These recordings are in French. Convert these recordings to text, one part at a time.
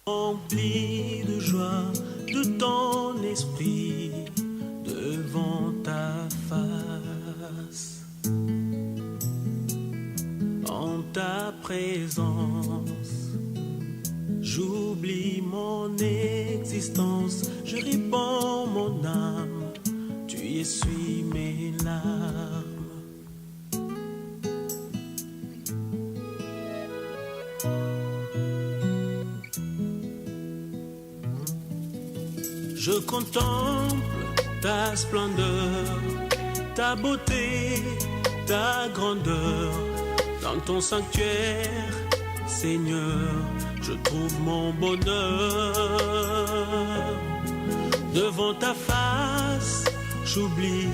Rempli de joie de ton esprit devant ta face. En ta présence, j'oublie mon existence, je répands mon âme, tu essuies mes larmes. Je contemple ta splendeur, ta beauté, ta grandeur. Dans ton sanctuaire, Seigneur, je trouve mon bonheur. Devant ta face, j'oublie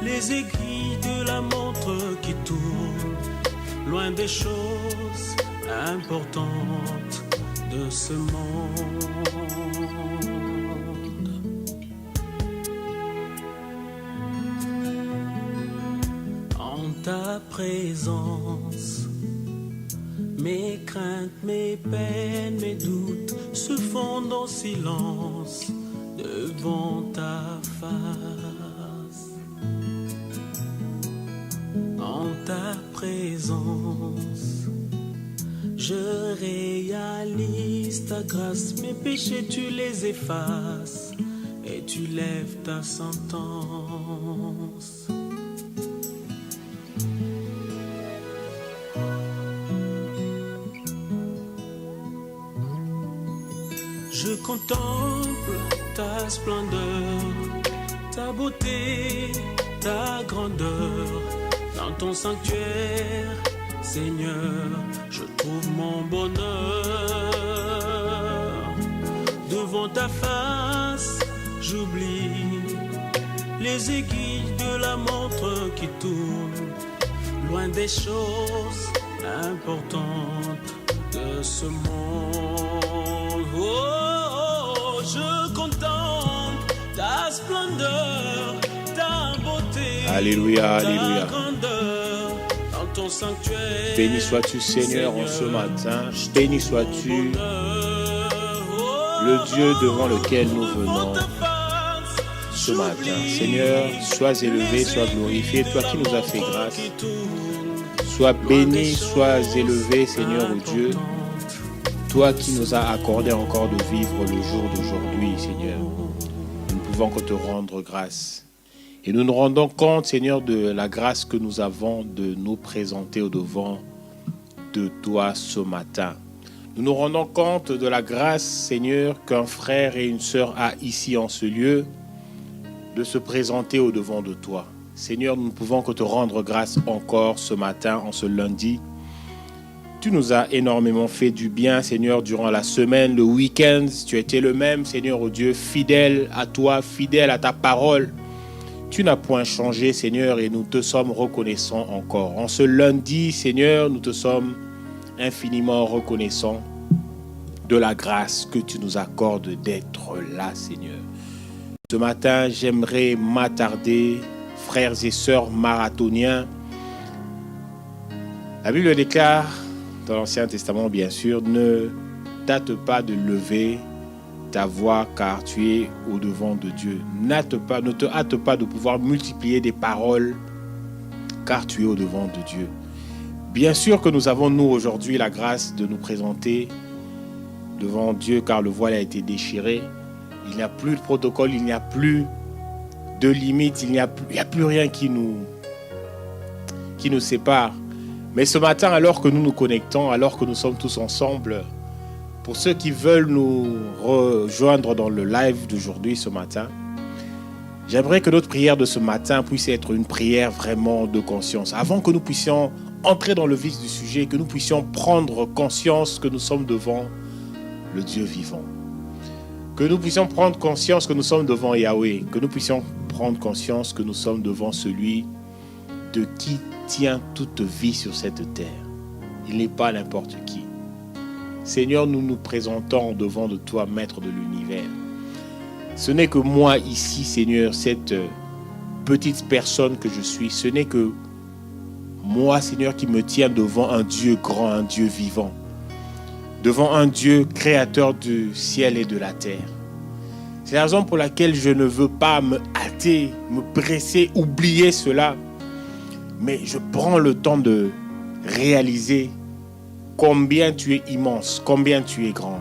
les aiguilles de la montre qui tourne, loin des choses importantes de ce monde. En ta présence, mes craintes, mes peines, mes doutes se fondent en silence devant ta face. En ta présence, je réalise ta grâce, mes péchés tu les effaces et tu lèves ta sentence. Je contemple ta splendeur, ta beauté, ta grandeur. Dans ton sanctuaire, Seigneur, je trouve mon bonheur. Devant ta face, j'oublie les aiguilles de la montre qui tourne, loin des choses importantes de ce monde. Oh, je contemple ta splendeur, ta beauté, Alléluia, ta alléluia. grandeur. Dans ton sanctuaire, Béni sois-tu, Seigneur, en ce matin. Béni sois-tu, le Dieu devant lequel nous venons ce matin. Seigneur, sois élevé, sois glorifié, toi qui nous as fait grâce. Sois béni, sois élevé, Seigneur, ô Dieu, toi qui nous as accordé encore de vivre le jour d'aujourd'hui, Seigneur. Nous ne pouvons que te rendre grâce. Et nous nous rendons compte, Seigneur, de la grâce que nous avons de nous présenter au-devant de toi ce matin. Nous nous rendons compte de la grâce, Seigneur, qu'un frère et une sœur a ici en ce lieu, de se présenter au-devant de toi. Seigneur, nous ne pouvons que te rendre grâce encore ce matin, en ce lundi. Tu nous as énormément fait du bien, Seigneur, durant la semaine, le week-end. Tu étais le même, Seigneur, oh Dieu, fidèle à toi, fidèle à ta parole. Tu n'as point changé, Seigneur, et nous te sommes reconnaissants encore. En ce lundi, Seigneur, nous te sommes infiniment reconnaissants de la grâce que tu nous accordes d'être là, Seigneur. Ce matin, j'aimerais m'attarder, frères et sœurs marathoniens. La Bible déclare, dans l'Ancien Testament bien sûr, ne t'hâte pas de lever ta voix car tu es au-devant de Dieu. Ne te hâte pas de pouvoir multiplier des paroles car tu es au-devant de Dieu. Bien sûr que nous avons, nous, aujourd'hui, la grâce de nous présenter devant Dieu car le voile a été déchiré. Il n'y a plus de protocole, il n'y a plus de limites, il n'y a plus rien qui nous sépare. Mais ce matin, alors que nous nous connectons, alors que nous sommes tous ensemble, pour ceux qui veulent nous rejoindre dans le live d'aujourd'hui, ce matin, j'aimerais que notre prière de ce matin puisse être une prière vraiment de conscience. Avant que nous puissions entrer dans le vif du sujet, que nous puissions prendre conscience que nous sommes devant le Dieu vivant. Que nous puissions prendre conscience que nous sommes devant Yahweh. Que nous puissions prendre conscience que nous sommes devant celui de qui tient toute vie sur cette terre. Il n'est pas n'importe qui. Seigneur, nous nous présentons devant de toi, Maître de l'univers. Ce n'est que moi ici, Seigneur, cette petite personne que je suis. Ce n'est que moi, Seigneur, qui me tiens devant un Dieu grand, un Dieu vivant. devant un Dieu créateur du ciel et de la terre. C'est la raison pour laquelle je ne veux pas me hâter, me presser, oublier cela. Mais je prends le temps de réaliser combien tu es immense, combien tu es grand.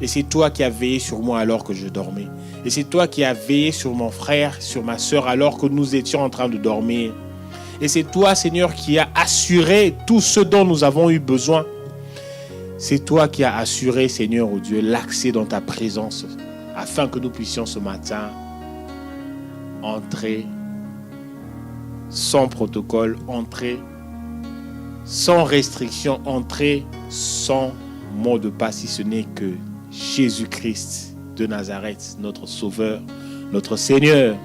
Et c'est toi qui as veillé sur moi alors que je dormais. Et c'est toi qui as veillé sur mon frère, sur ma soeur alors que nous étions en train de dormir. Et c'est toi, Seigneur, qui as assuré tout ce dont nous avons eu besoin. C'est toi qui as assuré, Seigneur, oh Dieu, l'accès dans ta présence afin que nous puissions ce matin entrer sans protocole, entrer sans restriction, entrer sans mot de passe, si ce n'est que Jésus-Christ de Nazareth, notre Sauveur, notre Seigneur,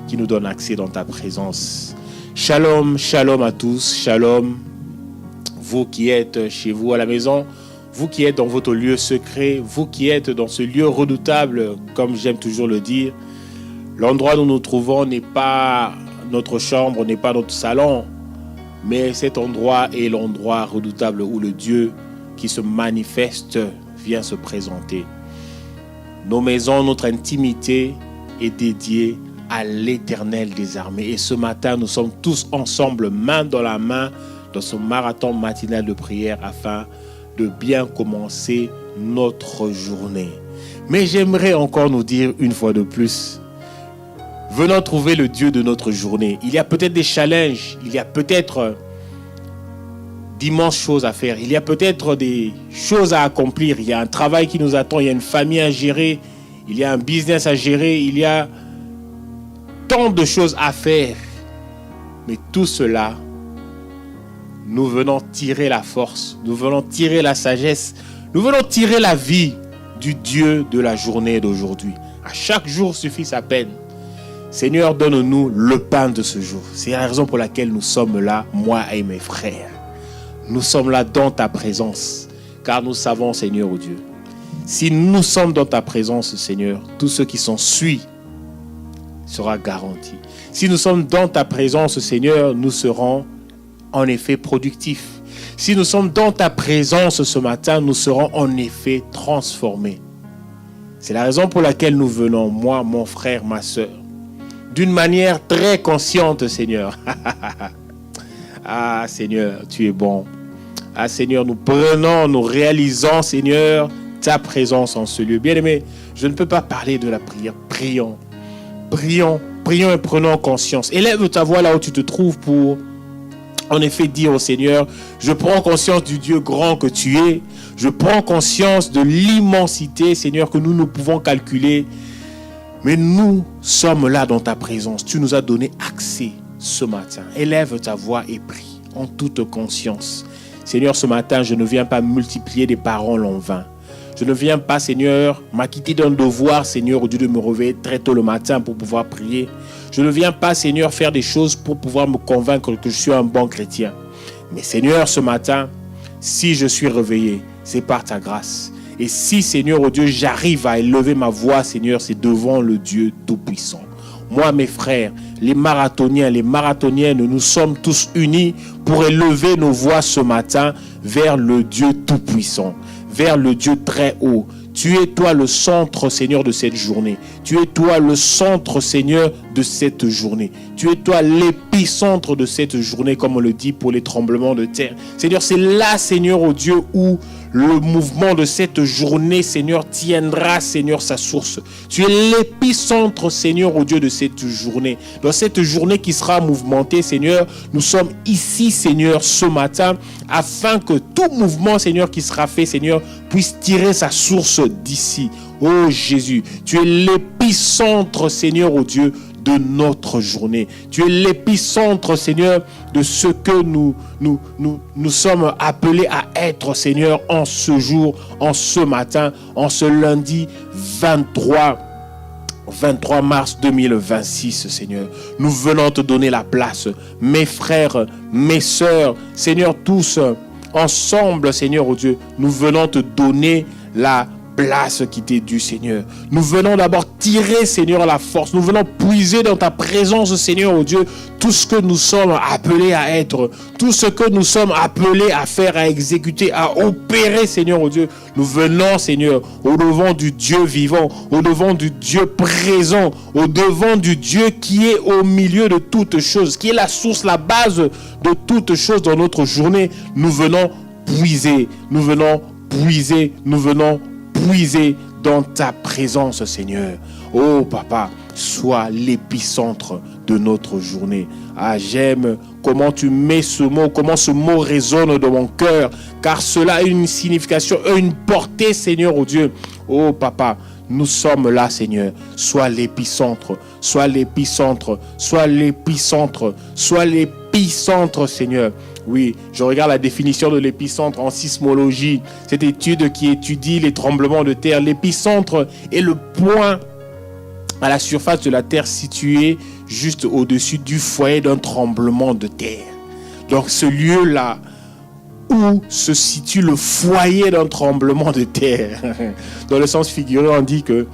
qui nous donne accès dans ta présence. Shalom, shalom à tous, shalom, vous qui êtes chez vous à la maison, vous qui êtes dans votre lieu secret, vous qui êtes dans ce lieu redoutable, comme j'aime toujours le dire. L'endroit où nous nous trouvons n'est pas notre chambre, n'est pas notre salon, mais cet endroit est l'endroit redoutable où le Dieu qui se manifeste vient se présenter. Nos maisons, notre intimité est dédiée à l'Éternel des armées. Et ce matin, nous sommes tous ensemble, main dans la main, dans ce marathon matinal de prière afin de bien commencer notre journée. Mais j'aimerais encore nous dire une fois de plus, venons trouver le Dieu de notre journée. Il y a peut-être des challenges, il y a peut-être d'immenses choses à faire, il y a peut-être des choses à accomplir, il y a un travail qui nous attend, il y a une famille à gérer, il y a un business à gérer, il y a tant de choses à faire. Mais tout cela, nous venons tirer la force, nous venons tirer la sagesse, nous venons tirer la vie du Dieu de la journée d'aujourd'hui. À chaque jour suffit sa peine. Seigneur, donne-nous le pain de ce jour. C'est la raison pour laquelle nous sommes là, moi et mes frères. Nous sommes là dans ta présence, car nous savons, Seigneur, oh Dieu, si nous sommes dans ta présence, Seigneur, tout ce qui s'ensuit sera garanti. Si nous sommes dans ta présence, Seigneur, nous serons en effet productifs. Si nous sommes dans ta présence ce matin, nous serons en effet transformés. C'est la raison pour laquelle nous venons, moi, mon frère, ma soeur, d'une manière très consciente, Seigneur. Ah, Seigneur, tu es bon. Ah, Seigneur, nous prenons, nous réalisons, Seigneur, ta présence en ce lieu. Bien-aimé, je ne peux pas parler de la prière. Prions. Prions, prions et prenons conscience. Élève ta voix là où tu te trouves pour, en effet, dire au Seigneur, je prends conscience du Dieu grand que tu es. Je prends conscience de l'immensité, Seigneur, que nous ne pouvons calculer. Mais nous sommes là dans ta présence. Tu nous as donné accès ce matin. Élève ta voix et prie en toute conscience. Seigneur, ce matin, je ne viens pas multiplier des paroles en vain. Je ne viens pas, Seigneur, m'acquitter d'un devoir, Seigneur, au Dieu de me réveiller très tôt le matin pour pouvoir prier. Je ne viens pas, Seigneur, faire des choses pour pouvoir me convaincre que je suis un bon chrétien. Mais Seigneur, ce matin, si je suis réveillé, c'est par ta grâce. Et si, Seigneur, oh Dieu, j'arrive à élever ma voix, Seigneur, c'est devant le Dieu Tout-Puissant. Moi, mes frères, les marathoniens, les marathoniennes, nous sommes tous unis pour élever nos voix ce matin vers le Dieu Tout-Puissant, vers le Dieu très haut. Tu es toi le centre, Seigneur, de cette journée. Tu es toi le centre, Seigneur, de cette journée. Tu es toi l'épicentre de cette journée, comme on le dit pour les tremblements de terre. Seigneur, c'est là, Seigneur, oh Dieu, où le mouvement de cette journée, Seigneur, tiendra, Seigneur, sa source. Tu es l'épicentre, Seigneur, oh Dieu, de cette journée. Dans cette journée qui sera mouvementée, Seigneur, nous sommes ici, Seigneur, ce matin, afin que tout mouvement, Seigneur, qui sera fait, Seigneur, puisse tirer sa source d'ici. Oh Jésus, tu es l'épicentre, Seigneur, oh Dieu, de notre journée. Tu es l'épicentre, Seigneur, de ce que nous sommes appelés à être, Seigneur, en ce jour, en ce matin, en ce lundi 23 mars 2026, Seigneur. Nous venons te donner la place. Mes frères, mes sœurs, Seigneur, tous ensemble, Seigneur, oh Dieu, nous venons te donner la place qui t'est due, Seigneur. Nous venons d'abord tirer, Seigneur, la force. Nous venons puiser dans ta présence, Seigneur, oh Dieu, tout ce que nous sommes appelés à être, tout ce que nous sommes appelés à faire, à exécuter, à opérer, Seigneur, oh Dieu. Nous venons, Seigneur, au devant du Dieu vivant, au devant du Dieu présent, au devant du Dieu qui est au milieu de toutes choses, qui est la source, la base de toutes choses dans notre journée. Nous venons puiser, nous venons puiser, nous venons puiser dans ta présence, Seigneur. Oh Papa, sois l'épicentre de notre journée. Ah, j'aime comment tu mets ce mot, comment ce mot résonne dans mon cœur, car cela a une signification, une portée, Seigneur, oh Dieu. Oh Papa, nous sommes là, Seigneur. Sois l'épicentre, sois l'épicentre, sois l'épicentre, sois l'épicentre, Seigneur. Oui, je regarde la définition de l'épicentre en sismologie, cette étude qui étudie les tremblements de terre. L'épicentre est le point à la surface de la terre situé juste au-dessus du foyer d'un tremblement de terre. Donc ce lieu-là où se situe le foyer d'un tremblement de terre. Dans le sens figuré, on dit que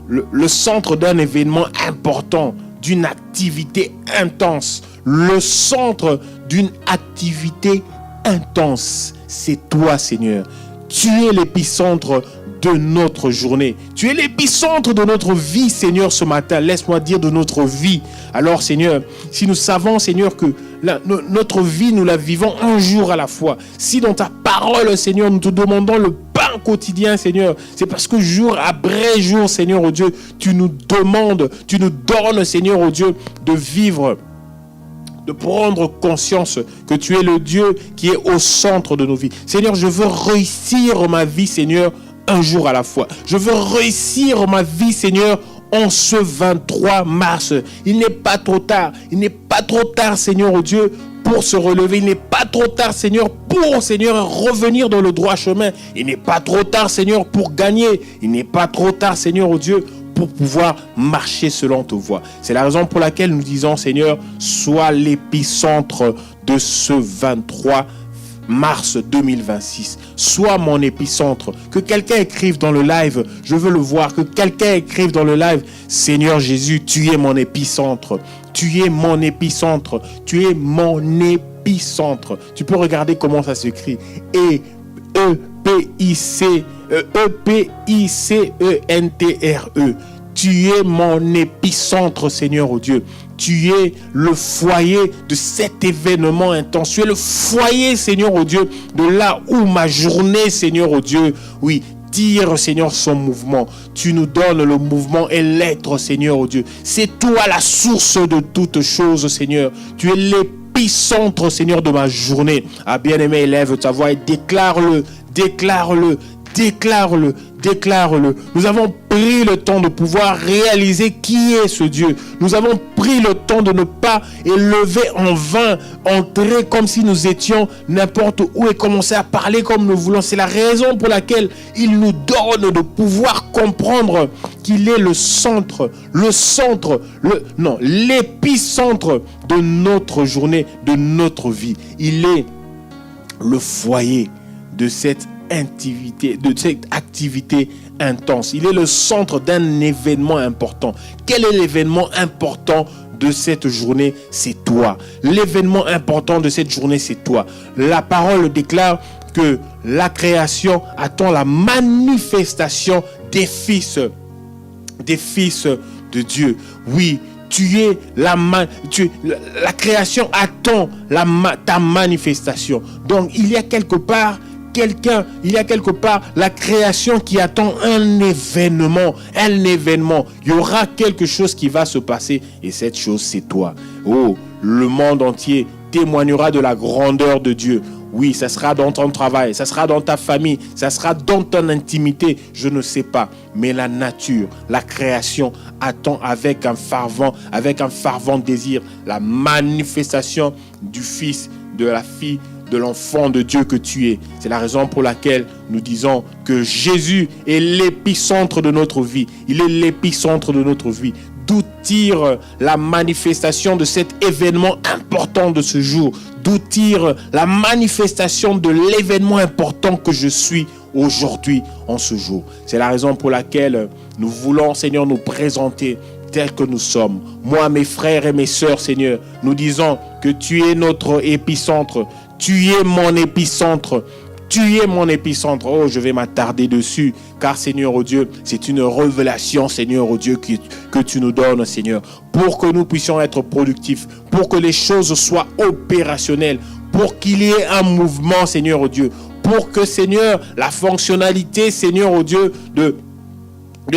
le centre d'un événement important, d'une activité intense, le centre d'une activité intense, c'est toi, Seigneur. Tu es l'épicentre de notre journée. Tu es l'épicentre de notre vie, Seigneur, ce matin. Laisse-moi dire de notre vie. Alors, Seigneur, si nous savons, Seigneur, que notre vie, nous la vivons un jour à la fois. Si dans ta parole, Seigneur, nous te demandons le pain quotidien, Seigneur, c'est parce que jour après jour, Seigneur, oh Dieu, tu nous demandes, tu nous donnes, Seigneur, oh Dieu, de vivre, de prendre conscience que tu es le Dieu qui est au centre de nos vies. Seigneur, je veux réussir ma vie, Seigneur, un jour à la fois. Je veux réussir ma vie, Seigneur, en ce 23 mars. Il n'est pas trop tard. Il n'est pas trop tard, Seigneur, oh Dieu, pour se relever. Il n'est pas trop tard, Seigneur, pour, Seigneur, revenir dans le droit chemin. Il n'est pas trop tard, Seigneur, pour gagner. Il n'est pas trop tard, Seigneur, oh Dieu, pour pouvoir marcher selon ta voie. C'est la raison pour laquelle nous disons, Seigneur, sois l'épicentre de ce 23 mars 2026. Sois mon épicentre. Que quelqu'un écrive dans le live, je veux le voir. Que quelqu'un écrive dans le live, Seigneur Jésus, tu es mon épicentre. Tu es mon épicentre. Tu es mon épicentre. Tu peux regarder comment ça s'écrit. E-P-I-C-E-N-T-R-E. Tu es mon épicentre, Seigneur, oh Dieu. Tu es le foyer de cet événement intense. Tu es le foyer, Seigneur, oh Dieu, de là où ma journée, Seigneur, oh Dieu, oui, tire, Seigneur, son mouvement. Tu nous donnes le mouvement et l'être, Seigneur, oh Dieu. C'est toi la source de toutes choses, Seigneur. Tu es l'épicentre, Seigneur, de ma journée. Ah, bien-aimé, élève ta voix et déclare-le, déclare-le, déclare-le, déclare-le. Nous avons pris le temps de pouvoir réaliser qui est ce Dieu. Nous avons pris le temps de ne pas élever en vain, entrer comme si nous étions n'importe où et commencer à parler comme nous voulons. C'est la raison pour laquelle il nous donne de pouvoir comprendre qu'il est le centre, l'épicentre de notre journée, de notre vie. Il est le foyer de cette activité intense. Il est le centre d'un événement important. Quel est l'événement important de cette journée? C'est toi. L'événement important de cette journée, c'est toi. La parole déclare que la création attend la manifestation des fils de Dieu. Oui, la création attend ta manifestation. Donc, il y a quelque part la création qui attend un événement. Il y aura quelque chose qui va se passer et cette chose, c'est toi. Oh, le monde entier témoignera de la grandeur de Dieu. Oui, ça sera dans ton travail, ça sera dans ta famille, ça sera dans ton intimité, je ne sais pas. Mais la nature, la création attend avec un fervent désir la manifestation du Fils, de la fille, de l'enfant de Dieu que tu es. C'est la raison pour laquelle nous disons que Jésus est l'épicentre de notre vie. Il est l'épicentre de notre vie. D'où tire la manifestation de cet événement important de ce jour? d'où tire la manifestation de l'événement important que je suis aujourd'hui, en ce jour. C'est la raison pour laquelle nous voulons, Seigneur, nous présenter tels que nous sommes. Moi, mes frères et mes sœurs, Seigneur, nous disons que tu es notre épicentre. Tu es mon épicentre. Tu es mon épicentre. Oh, je vais m'attarder dessus. Car, Seigneur, oh Dieu, c'est une révélation, Seigneur, oh Dieu, que tu nous donnes, Seigneur. Pour que nous puissions être productifs. Pour que les choses soient opérationnelles. Pour qu'il y ait un mouvement, Seigneur, oh Dieu. Pour que, Seigneur, la fonctionnalité, Seigneur, oh Dieu, de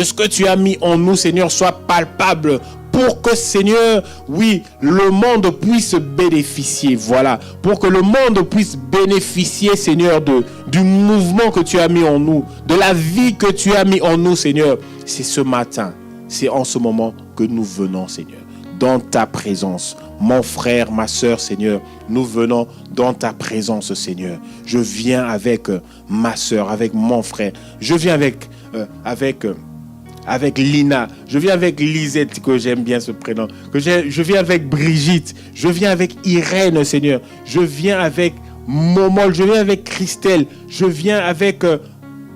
ce que tu as mis en nous, Seigneur, soit palpable. Pour que, Seigneur, oui, le monde puisse bénéficier. Voilà. Pour que le monde puisse bénéficier, Seigneur, du mouvement que tu as mis en nous, de la vie que tu as mis en nous, Seigneur. C'est ce matin, c'est en ce moment que nous venons, Seigneur, dans ta présence. Mon frère, ma sœur, Seigneur, nous venons dans ta présence, Seigneur. Je viens avec ma sœur, avec mon frère. Je viens avec Lina, je viens avec Lisette, que j'aime bien ce prénom, je viens avec Brigitte, je viens avec Irène, Seigneur, je viens avec Momol, je viens avec Christelle, je viens avec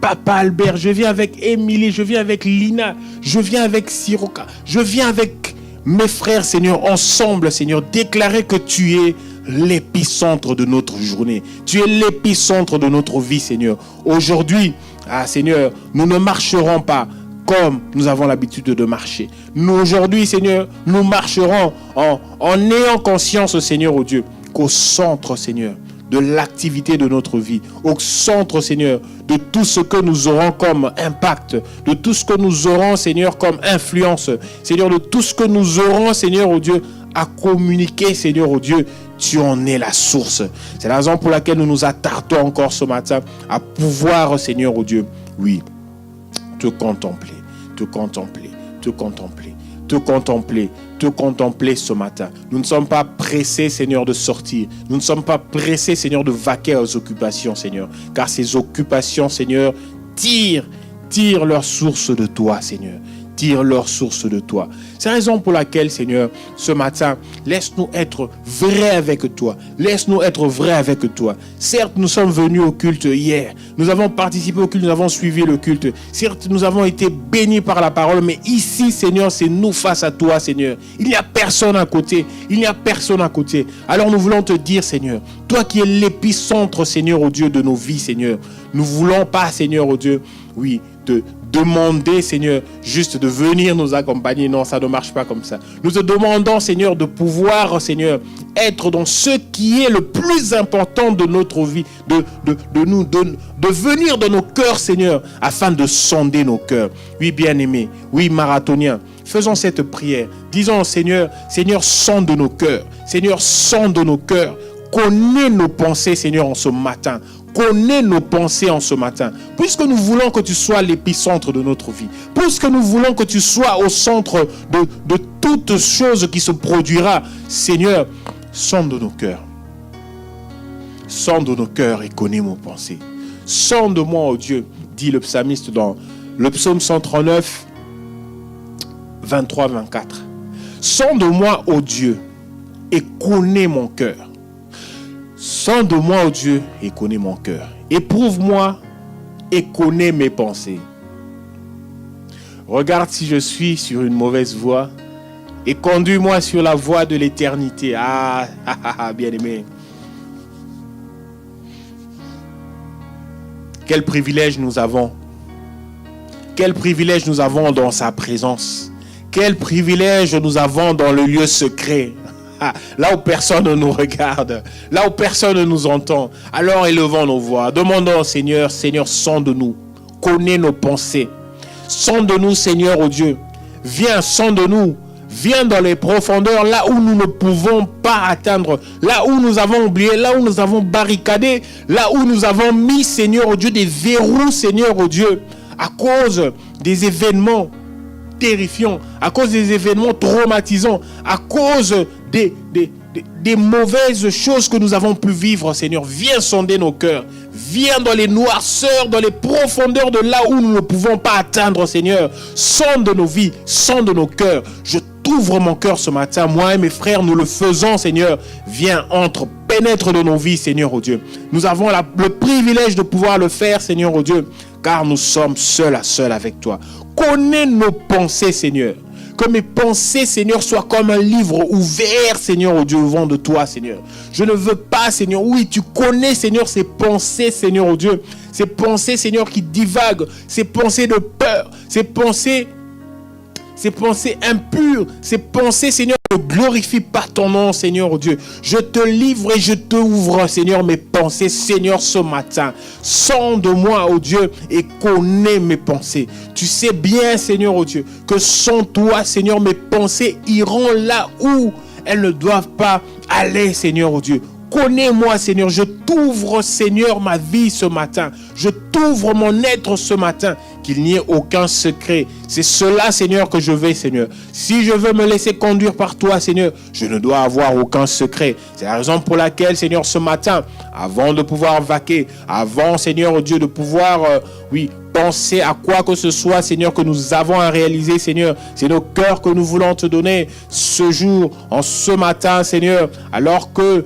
Papa Albert, je viens avec Émilie, je viens avec Lina, je viens avec Siroka, je viens avec mes frères, Seigneur, ensemble, Seigneur, déclarer que tu es l'épicentre de notre journée, tu es l'épicentre de notre vie, Seigneur. Aujourd'hui, Seigneur, nous ne marcherons pas comme nous avons l'habitude de marcher. Nous, aujourd'hui, Seigneur, nous marcherons en ayant conscience, Seigneur, oh Dieu, qu'au centre, Seigneur, de l'activité de notre vie, au centre, Seigneur, de tout ce que nous aurons comme impact, de tout ce que nous aurons, Seigneur, comme influence, Seigneur, de tout ce que nous aurons, Seigneur, oh Dieu, à communiquer, Seigneur, oh Dieu, tu en es la source. C'est la raison pour laquelle nous nous attardons encore ce matin à pouvoir, Seigneur, oh Dieu, oui, te contempler ce matin. Nous ne sommes pas pressés, Seigneur, de sortir. Nous ne sommes pas pressés, Seigneur, de vaquer aux occupations, Seigneur. Car ces occupations, Seigneur, tirent leur source de toi, Seigneur. Tirent leur source de toi. C'est la raison pour laquelle, Seigneur, ce matin, laisse-nous être vrais avec toi. Laisse-nous être vrais avec toi. Certes, nous sommes venus au culte hier. Nous avons participé au culte, nous avons suivi le culte. Certes, nous avons été bénis par la parole, mais ici, Seigneur, c'est nous face à toi, Seigneur. Il n'y a personne à côté. Il n'y a personne à côté. Alors nous voulons te dire, Seigneur, toi qui es l'épicentre, Seigneur, au Dieu de nos vies, Seigneur. Nous ne voulons pas, Seigneur, au Dieu, oui, te demander, Seigneur, juste de venir nous accompagner. Non, ça ne marche pas comme ça. Nous te demandons, Seigneur, de pouvoir, Seigneur, être dans ce qui est le plus important de notre vie, de venir dans nos cœurs, Seigneur, afin de sonder nos cœurs. Oui, bien-aimés, oui, marathoniens, faisons cette prière. Disons, Seigneur, sonde nos cœurs. Seigneur, sonde nos cœurs. Connais nos pensées, Seigneur, en ce matin. Connais nos pensées en ce matin. Puisque nous voulons que tu sois l'épicentre de notre vie. Puisque nous voulons que tu sois au centre de toute chose qui se produira. Seigneur, sonde nos cœurs. Sonde nos cœurs et connais nos pensées. Sonde-moi, oh Dieu, dit le psalmiste dans le psaume 139, 23-24. Sonde-moi, oh Dieu, et connais mon cœur. Sonde-moi, oh Dieu, et connais mon cœur. Éprouve-moi et connais mes pensées. Regarde si je suis sur une mauvaise voie et conduis-moi sur la voie de l'éternité. Bien-aimé. Quel privilège nous avons. Quel privilège nous avons dans sa présence. Quel privilège nous avons dans le lieu secret. Là où personne ne nous regarde, là où personne ne nous entend, alors élevons nos voix. Demandons au Seigneur, sonde-nous, connais nos pensées. Sonde-nous, Seigneur, oh Dieu. Viens, sonde-nous. Viens dans les profondeurs, là où nous ne pouvons pas atteindre, là où nous avons oublié, là où nous avons barricadé, là où nous avons mis, Seigneur, oh Dieu, des verrous, Seigneur, oh Dieu, à cause des événements terrifiants, à cause des événements traumatisants, à cause des mauvaises choses que nous avons pu vivre, Seigneur. Viens sonder nos cœurs. Viens dans les noirceurs, dans les profondeurs de là où nous ne pouvons pas atteindre, Seigneur. Sonde nos vies, sonde nos cœurs. Je t'ouvre mon cœur ce matin. Moi et mes frères, nous le faisons, Seigneur. Viens, entre pénètre dans nos vies, Seigneur, oh Dieu. Nous avons le privilège de pouvoir le faire, Seigneur, oh Dieu, car nous sommes seul à seul avec toi. Connais nos pensées, Seigneur. Que mes pensées, Seigneur, soient comme un livre ouvert, Seigneur, au Dieu, au vent de toi, Seigneur. Je ne veux pas, Seigneur, oui, tu connais, Seigneur, ces pensées, Seigneur, au Dieu. Ces pensées, Seigneur, qui divaguent, ces pensées de peur, ces pensées impures, ces pensées, Seigneur, ne glorifient pas ton nom, Seigneur, oh Dieu. Je te livre et je te ouvre, Seigneur, mes pensées, Seigneur, ce matin. Sonde-moi, oh Dieu, et connais mes pensées. Tu sais bien, Seigneur, oh Dieu, que sans toi, Seigneur, mes pensées iront là où elles ne doivent pas aller, Seigneur, oh Dieu. Connais-moi, Seigneur. Je t'ouvre, Seigneur, ma vie ce matin. Je t'ouvre mon être ce matin. Qu'il n'y ait aucun secret. C'est cela, Seigneur, que je veux, Seigneur. Si je veux me laisser conduire par toi, Seigneur, je ne dois avoir aucun secret. C'est la raison pour laquelle, Seigneur, ce matin, avant de pouvoir vaquer, avant, Seigneur, Dieu, de pouvoir, penser à quoi que ce soit, Seigneur, que nous avons à réaliser, Seigneur. C'est nos cœurs que nous voulons te donner ce jour, en ce matin, Seigneur, alors que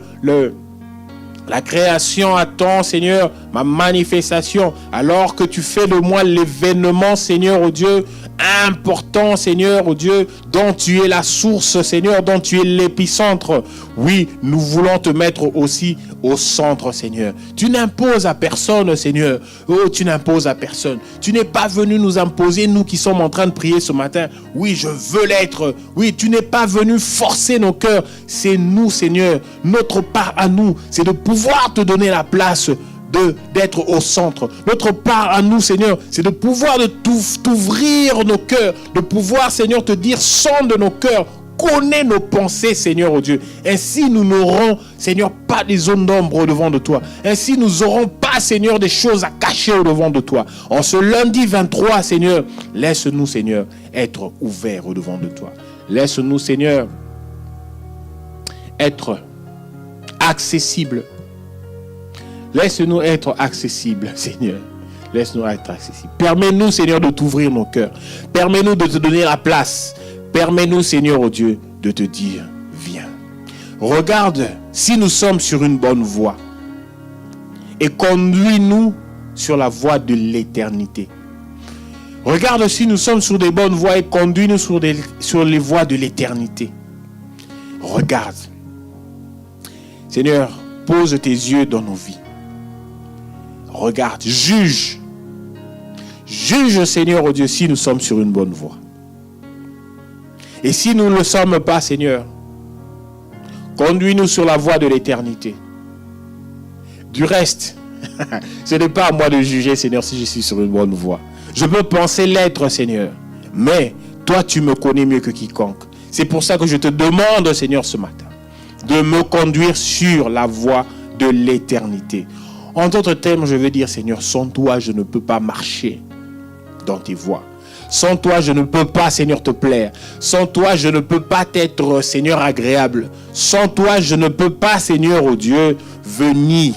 la création attend, Seigneur, ma manifestation. Alors que tu fais de moi l'événement, Seigneur, oh Dieu, important, Seigneur, oh Dieu, dont tu es la source, Seigneur, dont tu es l'épicentre. Oui, nous voulons te mettre aussi au centre, Seigneur. Tu n'imposes à personne, Seigneur. Oh, tu n'imposes à personne. Tu n'es pas venu nous imposer, nous qui sommes en train de prier ce matin. Oui, je veux l'être. Oui, tu n'es pas venu forcer nos cœurs. C'est nous, Seigneur. Notre part à nous, c'est de pouvoir te donner la place d'être au centre. Notre part à nous, Seigneur, c'est de pouvoir t'ouvrir nos cœurs, de pouvoir, Seigneur, te dire, sonde nos cœurs, connais nos pensées, Seigneur, oh Dieu. Ainsi, nous n'aurons, Seigneur, pas des zones d'ombre au devant de toi. Ainsi, nous n'aurons pas, Seigneur, des choses à cacher au devant de toi. En ce lundi 23, Seigneur, laisse-nous, Seigneur, être ouverts au devant de toi. Laisse-nous, Seigneur, être accessibles. Laisse-nous être accessibles, Seigneur. Laisse-nous être accessibles. Permets-nous, Seigneur, de t'ouvrir nos cœurs. Permets-nous de te donner la place. Permets-nous, Seigneur, oh Dieu, de te dire, viens. Regarde si nous sommes sur une bonne voie. Et conduis-nous sur la voie de l'éternité. Regarde si nous sommes sur des bonnes voies et conduis-nous sur les voies de l'éternité. Regarde. Seigneur, pose tes yeux dans nos vies. Regarde, juge. Juge, Seigneur, oh Dieu, si nous sommes sur une bonne voie. Et si nous ne le sommes pas, Seigneur, conduis-nous sur la voie de l'éternité. Du reste, ce n'est pas à moi de juger, Seigneur, si je suis sur une bonne voie. Je peux penser l'être, Seigneur. Mais toi, tu me connais mieux que quiconque. C'est pour ça que je te demande, Seigneur, ce matin, de me conduire sur la voie de l'éternité. En d'autres termes, je veux dire, Seigneur, sans toi, je ne peux pas marcher dans tes voies. Sans toi, je ne peux pas, Seigneur, te plaire. Sans toi, je ne peux pas être, Seigneur, agréable. Sans toi, je ne peux pas, Seigneur, oh Dieu, venir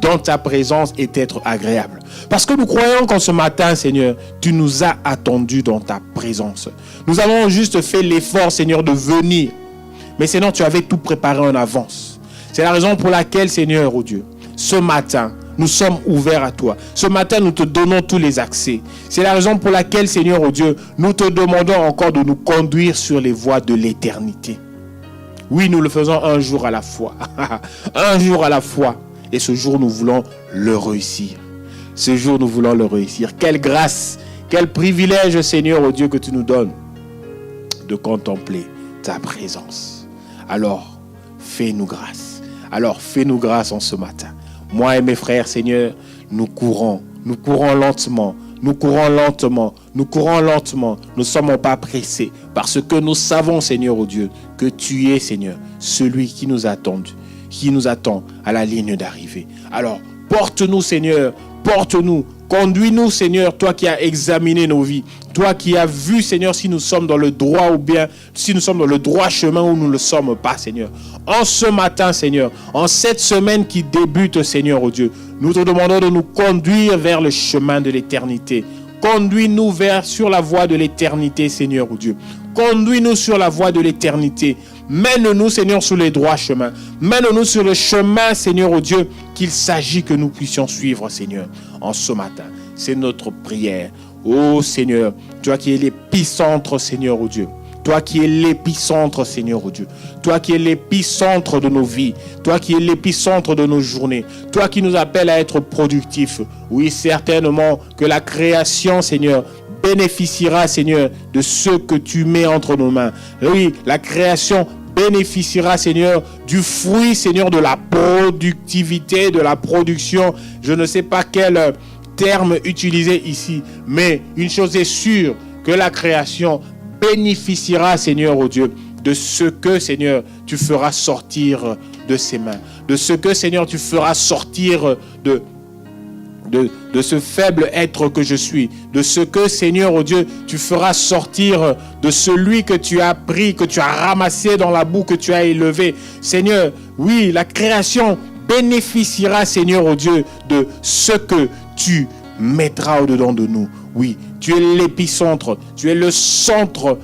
dans ta présence et être agréable. Parce que nous croyons qu'en ce matin, Seigneur, tu nous as attendus dans ta présence. Nous avons juste fait l'effort, Seigneur, de venir. Mais Seigneur, tu avais tout préparé en avance. C'est la raison pour laquelle, Seigneur, oh Dieu, ce matin, nous sommes ouverts à toi. Ce matin, nous te donnons tous les accès. C'est la raison pour laquelle, Seigneur, oh Dieu, nous te demandons encore de nous conduire sur les voies de l'éternité. Oui, nous le faisons un jour à la fois. Un jour à la fois. Et ce jour, nous voulons le réussir. Ce jour, nous voulons le réussir. Quelle grâce, quel privilège, Seigneur, oh Dieu, que tu nous donnes de contempler ta présence. Alors, fais-nous grâce. Alors, fais-nous grâce en ce matin. Moi et mes frères, Seigneur, nous courons lentement. Nous courons lentement. Nous ne sommes pas pressés. Parce que nous savons, Seigneur, oh Dieu, que tu es, Seigneur, celui qui nous attend à la ligne d'arrivée. Alors, porte-nous, Seigneur, porte-nous. Conduis-nous, Seigneur, toi qui as examiné nos vies. Toi qui as vu, Seigneur, si nous sommes dans le droit ou bien si nous sommes dans le droit chemin ou nous ne le sommes pas, Seigneur. En ce matin, Seigneur, en cette semaine qui débute, Seigneur, oh Dieu, nous te demandons de nous conduire vers le chemin de l'éternité. Conduis-nous sur la voie de l'éternité, Seigneur, oh Dieu. Conduis-nous sur la voie de l'éternité. Mène-nous, Seigneur, sur les droits chemins. Mène-nous sur le chemin, Seigneur, oh Dieu, qu'il s'agit que nous puissions suivre, Seigneur, en ce matin. C'est notre prière. Oh Seigneur, toi qui es l'épicentre, Seigneur, oh Dieu. Toi qui es l'épicentre, Seigneur, oh Dieu. Toi qui es l'épicentre de nos vies. Toi qui es l'épicentre de nos journées. Toi qui nous appelles à être productifs. Oui, certainement que la création, Seigneur, bénéficiera, Seigneur, de ce que tu mets entre nos mains. Oui, la création bénéficiera, Seigneur, du fruit, Seigneur, de la productivité, de la production. Je ne sais pas quel terme utiliser ici, mais une chose est sûre, que la création bénéficiera, Seigneur, oh Dieu, de ce que, Seigneur, tu feras sortir de ses mains. De ce que, Seigneur, tu feras sortir de ce faible être que je suis. De ce que, Seigneur, oh Dieu, tu feras sortir de celui que tu as pris, que tu as ramassé dans la boue, que tu as élevé. Seigneur, oui, la création bénéficiera, Seigneur, oh Dieu, de ce que tu mettras au-dedans de nous. Oui, tu es l'épicentre, tu es le centre,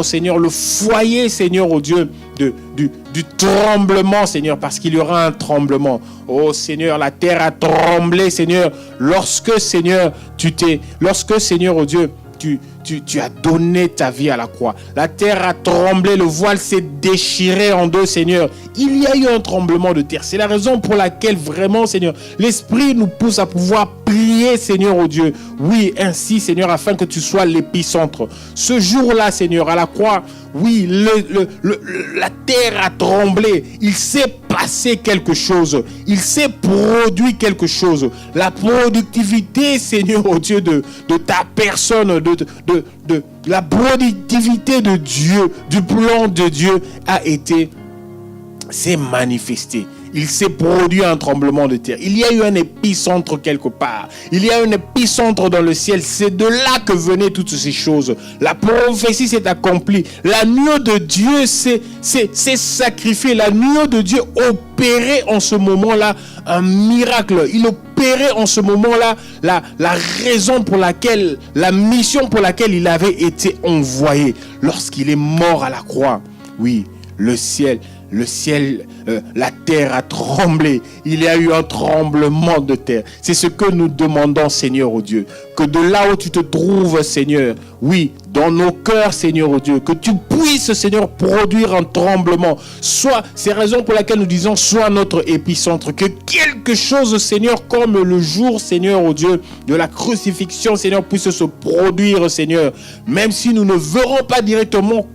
Seigneur, le foyer, Seigneur, oh Dieu, du tremblement, Seigneur, parce qu'il y aura un tremblement. Oh Seigneur, la terre a tremblé, Seigneur, lorsque, Seigneur, Seigneur, oh Dieu, tu as donné ta vie à la croix. La terre a tremblé, le voile s'est déchiré en deux, Seigneur. Il y a eu un tremblement de terre. C'est la raison pour laquelle vraiment, Seigneur, l'Esprit nous pousse à pouvoir prier, Seigneur, oh Dieu. Oui, ainsi, Seigneur, afin que tu sois l'épicentre. Ce jour-là, Seigneur, à la croix, oui, la terre a tremblé. Il s'est passé quelque chose. Il s'est produit quelque chose. La productivité, Seigneur, oh Dieu, de ta personne, de la productivité de Dieu, du plan de Dieu s'est manifestée. Il s'est produit un tremblement de terre. Il y a eu un épicentre quelque part. Il y a un épicentre dans le ciel. C'est de là que venaient toutes ces choses. La prophétie s'est accomplie. L'agneau de Dieu s'est sacrifié. L'agneau de Dieu opérait en ce moment-là un miracle. Il opérait en ce moment-là la raison pour laquelle, la mission pour laquelle il avait été envoyé. Lorsqu'il est mort à la croix, oui, le ciel, la terre a tremblé. Il y a eu un tremblement de terre. C'est ce que nous demandons, Seigneur, oh Dieu. Que de là où tu te trouves, Seigneur, oui, dans nos cœurs, Seigneur, oh Dieu, que tu puisses, Seigneur, produire un tremblement. C'est la raison pour laquelle nous disons, sois notre épicentre. Que quelque chose, Seigneur, comme le jour, Seigneur, oh Dieu, de la crucifixion, Seigneur, puisse se produire, Seigneur. Même si nous ne verrons pas directement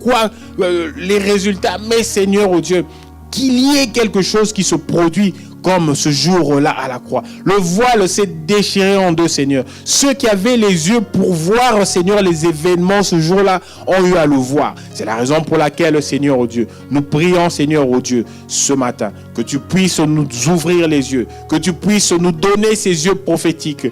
les résultats, mais, Seigneur, oh Dieu, qu'il y ait quelque chose qui se produit comme ce jour-là à la croix. Le voile s'est déchiré en deux, Seigneur. Ceux qui avaient les yeux pour voir, Seigneur, les événements ce jour-là ont eu à le voir. C'est la raison pour laquelle, Seigneur, oh Dieu, nous prions, Seigneur, oh Dieu, ce matin, que tu puisses nous ouvrir les yeux, que tu puisses nous donner ces yeux prophétiques,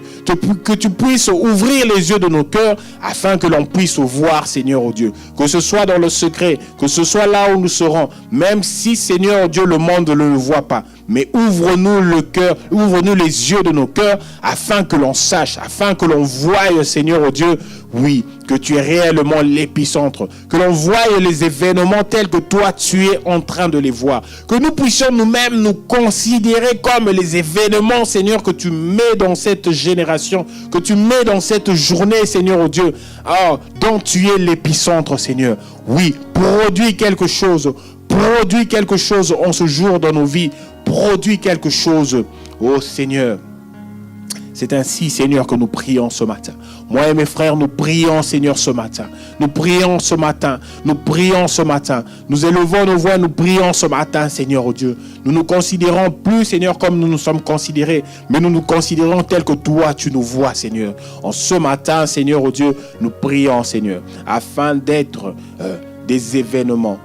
que tu puisses ouvrir les yeux de nos cœurs afin que l'on puisse voir, Seigneur, oh Dieu. Que ce soit dans le secret, que ce soit là où nous serons, même si, Seigneur, oh Dieu, le monde ne le voit pas. Mais ouvre-nous le cœur, ouvre-nous les yeux de nos cœurs afin que l'on sache, afin que l'on voie, Seigneur, oh Dieu, oui, que tu es réellement l'épicentre, que l'on voie les événements tels que toi tu es en train de les voir, que nous puissions nous-mêmes nous considérer comme les événements, Seigneur, que tu mets dans cette génération, que tu mets dans cette journée, Seigneur, oh Dieu, dont tu es l'épicentre, Seigneur. Oui, produis quelque chose en ce jour dans nos vies. Produis quelque chose, oh Seigneur. C'est ainsi, Seigneur, que nous prions ce matin. Moi et mes frères, nous prions, Seigneur, ce matin. Nous prions ce matin. Nous prions ce matin. Nous élevons nos voix, nous prions ce matin, Seigneur, oh Dieu. Nous nous considérons plus, Seigneur, comme nous nous sommes considérés, mais nous nous considérons tels que toi, tu nous vois, Seigneur. En ce matin, Seigneur, oh Dieu, nous prions, Seigneur, afin d'être des événements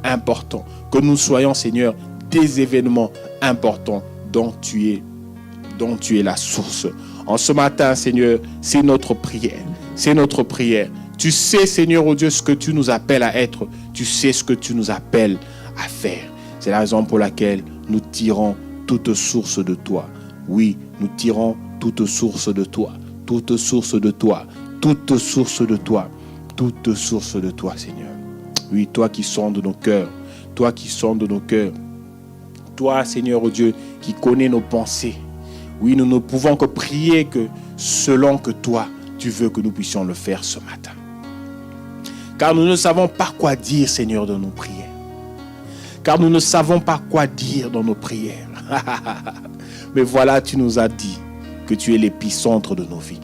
importants. Que nous soyons, Seigneur, des événements importants dont tu es la source. En ce matin, Seigneur, c'est notre prière. C'est notre prière. Tu sais, Seigneur, oh Dieu, ce que tu nous appelles à être. Tu sais ce que tu nous appelles à faire. C'est la raison pour laquelle nous tirons toute source de toi. Oui, nous tirons toute source de toi. Toute source de toi. Toute source de toi. Toute source de toi, Seigneur. Oui, toi qui sondes nos cœurs. Toi qui sondes nos cœurs. Toi, Seigneur Dieu, qui connais nos pensées. Oui, nous ne pouvons que prier que selon que toi, tu veux que nous puissions le faire ce matin. Car nous ne savons pas quoi dire, Seigneur, dans nos prières. Car nous ne savons pas quoi dire dans nos prières. Mais voilà, tu nous as dit que tu es l'épicentre de nos vies.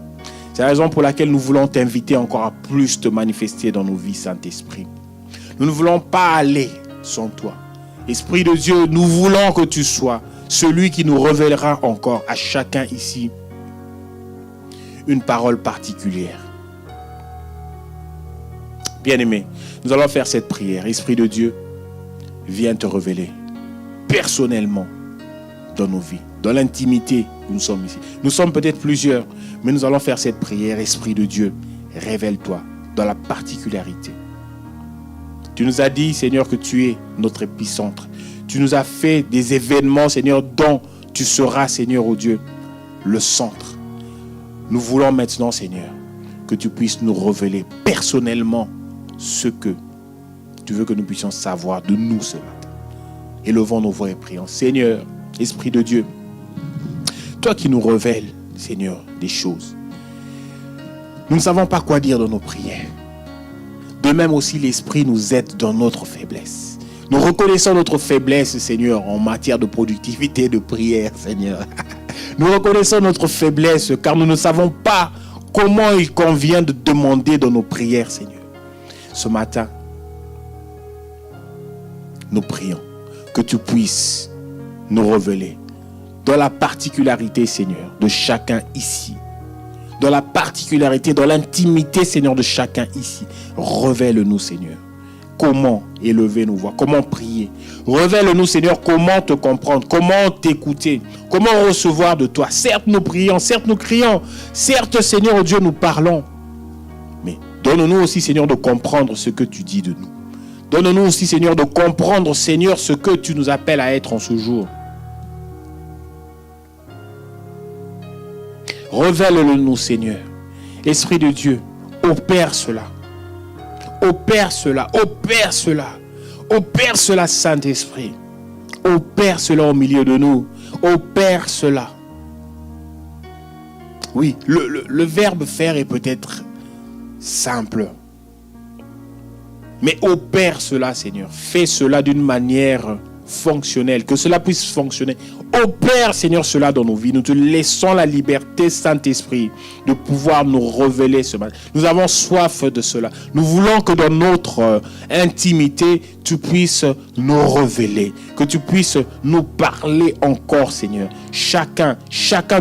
C'est la raison pour laquelle nous voulons t'inviter encore à plus te manifester dans nos vies, Saint-Esprit. Nous ne voulons pas aller sans toi. Esprit de Dieu, nous voulons que tu sois celui qui nous révélera encore à chacun ici une parole particulière. Bien-aimé, nous allons faire cette prière. Esprit de Dieu, viens te révéler personnellement dans nos vies, dans l'intimité où nous sommes ici. Nous sommes peut-être plusieurs, mais nous allons faire cette prière. Esprit de Dieu, révèle-toi dans la particularité. Tu nous as dit, Seigneur, que tu es notre épicentre. Tu nous as fait des événements, Seigneur, dont tu seras, Seigneur, oh Dieu, le centre. Nous voulons maintenant, Seigneur, que tu puisses nous révéler personnellement ce que tu veux que nous puissions savoir de nous ce matin. Élevons nos voix et prions. Seigneur, Esprit de Dieu, toi qui nous révèles, Seigneur, des choses. Nous ne savons pas quoi dire dans nos prières. De même aussi, l'Esprit nous aide dans notre faiblesse. Nous reconnaissons notre faiblesse, Seigneur, en matière de productivité, de prière, Seigneur. Nous reconnaissons notre faiblesse car nous ne savons pas comment il convient de demander dans nos prières, Seigneur. Ce matin, nous prions que tu puisses nous révéler dans la particularité, Seigneur, de chacun ici. Dans la particularité, dans l'intimité, Seigneur, de chacun ici. Révèle-nous, Seigneur, comment élever nos voix, comment prier. Révèle-nous, Seigneur, comment te comprendre, comment t'écouter, comment recevoir de toi. Certes, nous prions, certes, nous crions, certes, Seigneur, Dieu, nous parlons. Mais donne-nous aussi, Seigneur, de comprendre ce que tu dis de nous. Donne-nous aussi, Seigneur, de comprendre, Seigneur, ce que tu nous appelles à être en ce jour. Révèle-le-nous, Seigneur. Esprit de Dieu, opère cela. Opère cela, opère cela. Opère cela, Saint-Esprit. Opère cela au milieu de nous. Opère cela. Oui, le verbe faire est peut-être simple. Mais opère cela, Seigneur. Fais cela d'une manière fonctionnelle. Que cela puisse fonctionner. Opère, Seigneur, cela dans nos vies. Nous te laissons la liberté, Saint-Esprit, de pouvoir nous révéler ce matin. Nous avons soif de cela. Nous voulons que dans notre intimité, tu puisses nous révéler. Que tu puisses nous parler encore, Seigneur. Chacun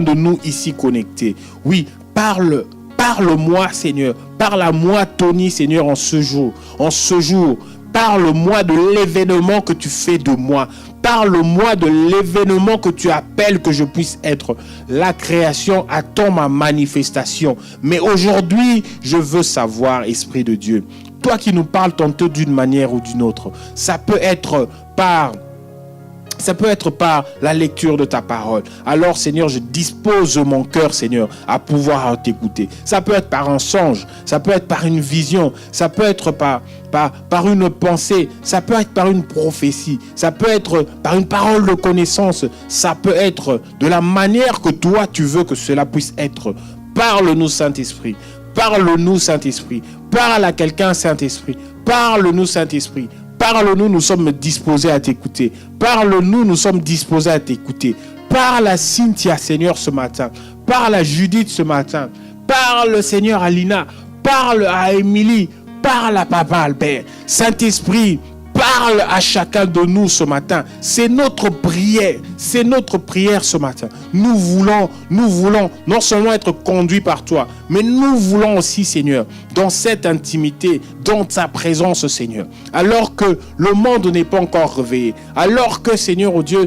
de nous ici connectés. Oui, parle-moi, Seigneur. Parle à moi, Tony, Seigneur, en ce jour. Parle-moi de l'événement que tu fais de moi. Parle-moi de l'événement que tu appelles que je puisse être. La création attend ma manifestation. Mais aujourd'hui, je veux savoir, Esprit de Dieu, toi qui nous parles tantôt d'une manière ou d'une autre, ça peut être par la lecture de ta parole. Alors, Seigneur, je dispose mon cœur, Seigneur, à pouvoir t'écouter. Ça peut être par un songe, ça peut être par une vision, ça peut être par une pensée, ça peut être par une prophétie, ça peut être par une parole de connaissance, ça peut être de la manière que toi, tu veux que cela puisse être. Parle-nous, Saint-Esprit. Parle-nous, Saint-Esprit. Parle à quelqu'un, Saint-Esprit. Parle-nous, Saint-Esprit. Parle-nous, nous sommes disposés à t'écouter. Parle-nous, nous sommes disposés à t'écouter. Parle à Cynthia, Seigneur, ce matin. Parle à Judith ce matin. Parle, Seigneur, à Lina. Parle à Émilie. Parle à Papa Albert. Saint-Esprit, parle à chacun de nous ce matin. C'est notre prière. C'est notre prière ce matin. Nous voulons non seulement être conduits par toi, mais nous voulons aussi, Seigneur, dans cette intimité, dans ta présence, Seigneur. Alors que le monde n'est pas encore réveillé, alors que, Seigneur, oh Dieu,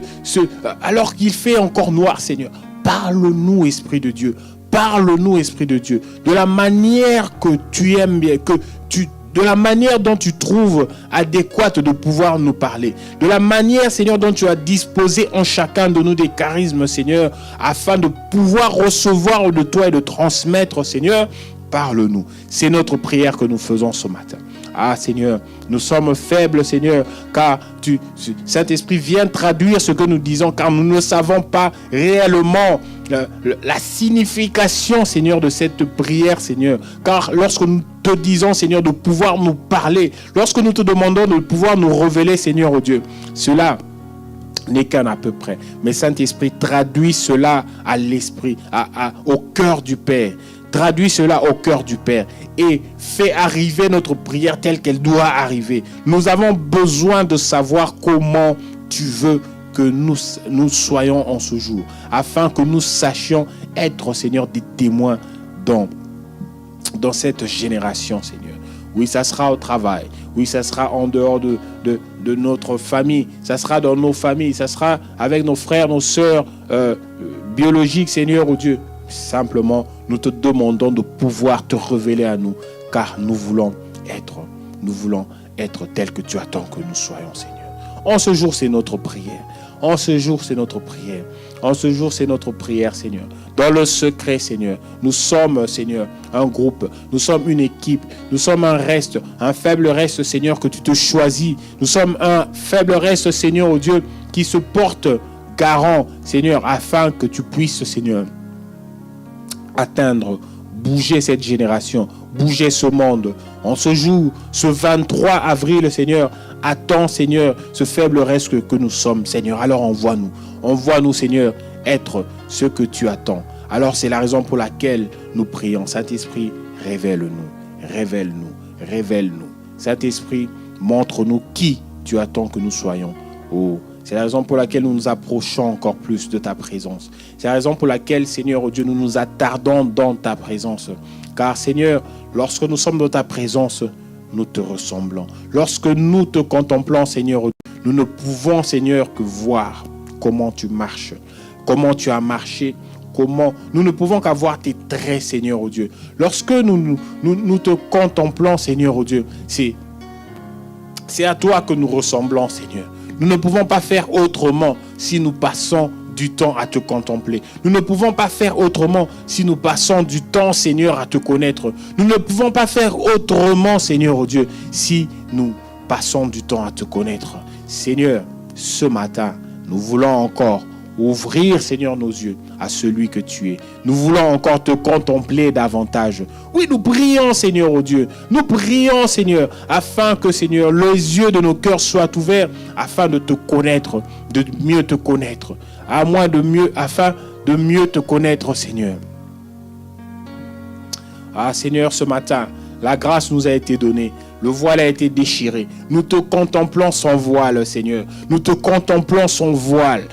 alors qu'il fait encore noir, Seigneur, parle-nous, Esprit de Dieu. Parle-nous, Esprit de Dieu, de la manière que tu aimes bien, de la manière dont tu trouves adéquate de pouvoir nous parler. De la manière, Seigneur, dont tu as disposé en chacun de nous des charismes, Seigneur, afin de pouvoir recevoir de toi et de transmettre, Seigneur. Parle-nous. C'est notre prière que nous faisons ce matin. Ah Seigneur, nous sommes faibles Seigneur, car Saint-Esprit, viens traduire ce que nous disons, car nous ne savons pas réellement la signification Seigneur de cette prière Seigneur. Car lorsque nous te disons Seigneur de pouvoir nous parler, lorsque nous te demandons de pouvoir nous révéler Seigneur oh Dieu, cela n'est qu'un à peu près. Mais Saint-Esprit, traduis cela à l'esprit, au cœur du Père. Traduis cela au cœur du Père et fais arriver notre prière telle qu'elle doit arriver. Nous avons besoin de savoir comment tu veux que nous soyons en ce jour, afin que nous sachions être, Seigneur, des témoins dans cette génération, Seigneur. Oui, ça sera au travail. Oui, ça sera en dehors de notre famille. Ça sera dans nos familles. Ça sera avec nos frères, nos sœurs biologiques, Seigneur, oh Dieu. Simplement, nous te demandons de pouvoir te révéler à nous, car nous voulons être tels que tu attends que nous soyons, Seigneur. En ce jour, c'est notre prière. En ce jour, c'est notre prière. En ce jour, c'est notre prière, Seigneur. Dans le secret, Seigneur, nous sommes, Seigneur, un groupe. Nous sommes une équipe. Nous sommes un faible reste, Seigneur, que tu te choisis. Nous sommes un faible reste, Seigneur, oh Dieu, qui se porte garant, Seigneur, afin que tu puisses, Seigneur, atteindre, bouger cette génération, bouger ce monde. En ce jour, ce 23 avril, Seigneur, attends, Seigneur, ce faible reste que nous sommes, Seigneur. Alors envoie-nous. Envoie-nous, Seigneur, être ce que tu attends. Alors c'est la raison pour laquelle nous prions. Saint-Esprit, révèle-nous, révèle-nous, révèle-nous. Saint-Esprit, montre-nous qui tu attends que nous soyons. Oh, c'est la raison pour laquelle nous nous approchons encore plus de ta présence. C'est la raison pour laquelle, Seigneur, oh Dieu, nous nous attardons dans ta présence. Car, Seigneur, lorsque nous sommes dans ta présence, nous te ressemblons. Lorsque nous te contemplons, Seigneur, nous ne pouvons, Seigneur, que voir comment tu marches, comment tu as marché, nous ne pouvons qu'avoir tes traits, Seigneur, oh Dieu. Lorsque nous te contemplons, Seigneur, oh Dieu, c'est à toi que nous ressemblons, Seigneur. Nous ne pouvons pas faire autrement si nous passons du temps à te contempler. Nous ne pouvons pas faire autrement si nous passons du temps, Seigneur, à te connaître. Nous ne pouvons pas faire autrement, Seigneur, oh Dieu, si nous passons du temps à te connaître. Seigneur, ce matin, nous voulons encore ouvrir, Seigneur, nos yeux à celui que tu es. Nous voulons encore te contempler davantage. Oui, nous prions, Seigneur, oh Dieu. Nous prions, Seigneur, afin que, Seigneur, les yeux de nos cœurs soient ouverts, afin de te connaître, de mieux te connaître. Afin de mieux te connaître, Seigneur. Ah, Seigneur, ce matin, la grâce nous a été donnée. Le voile a été déchiré. Nous te contemplons sans voile, Seigneur. Nous te contemplons sans voile,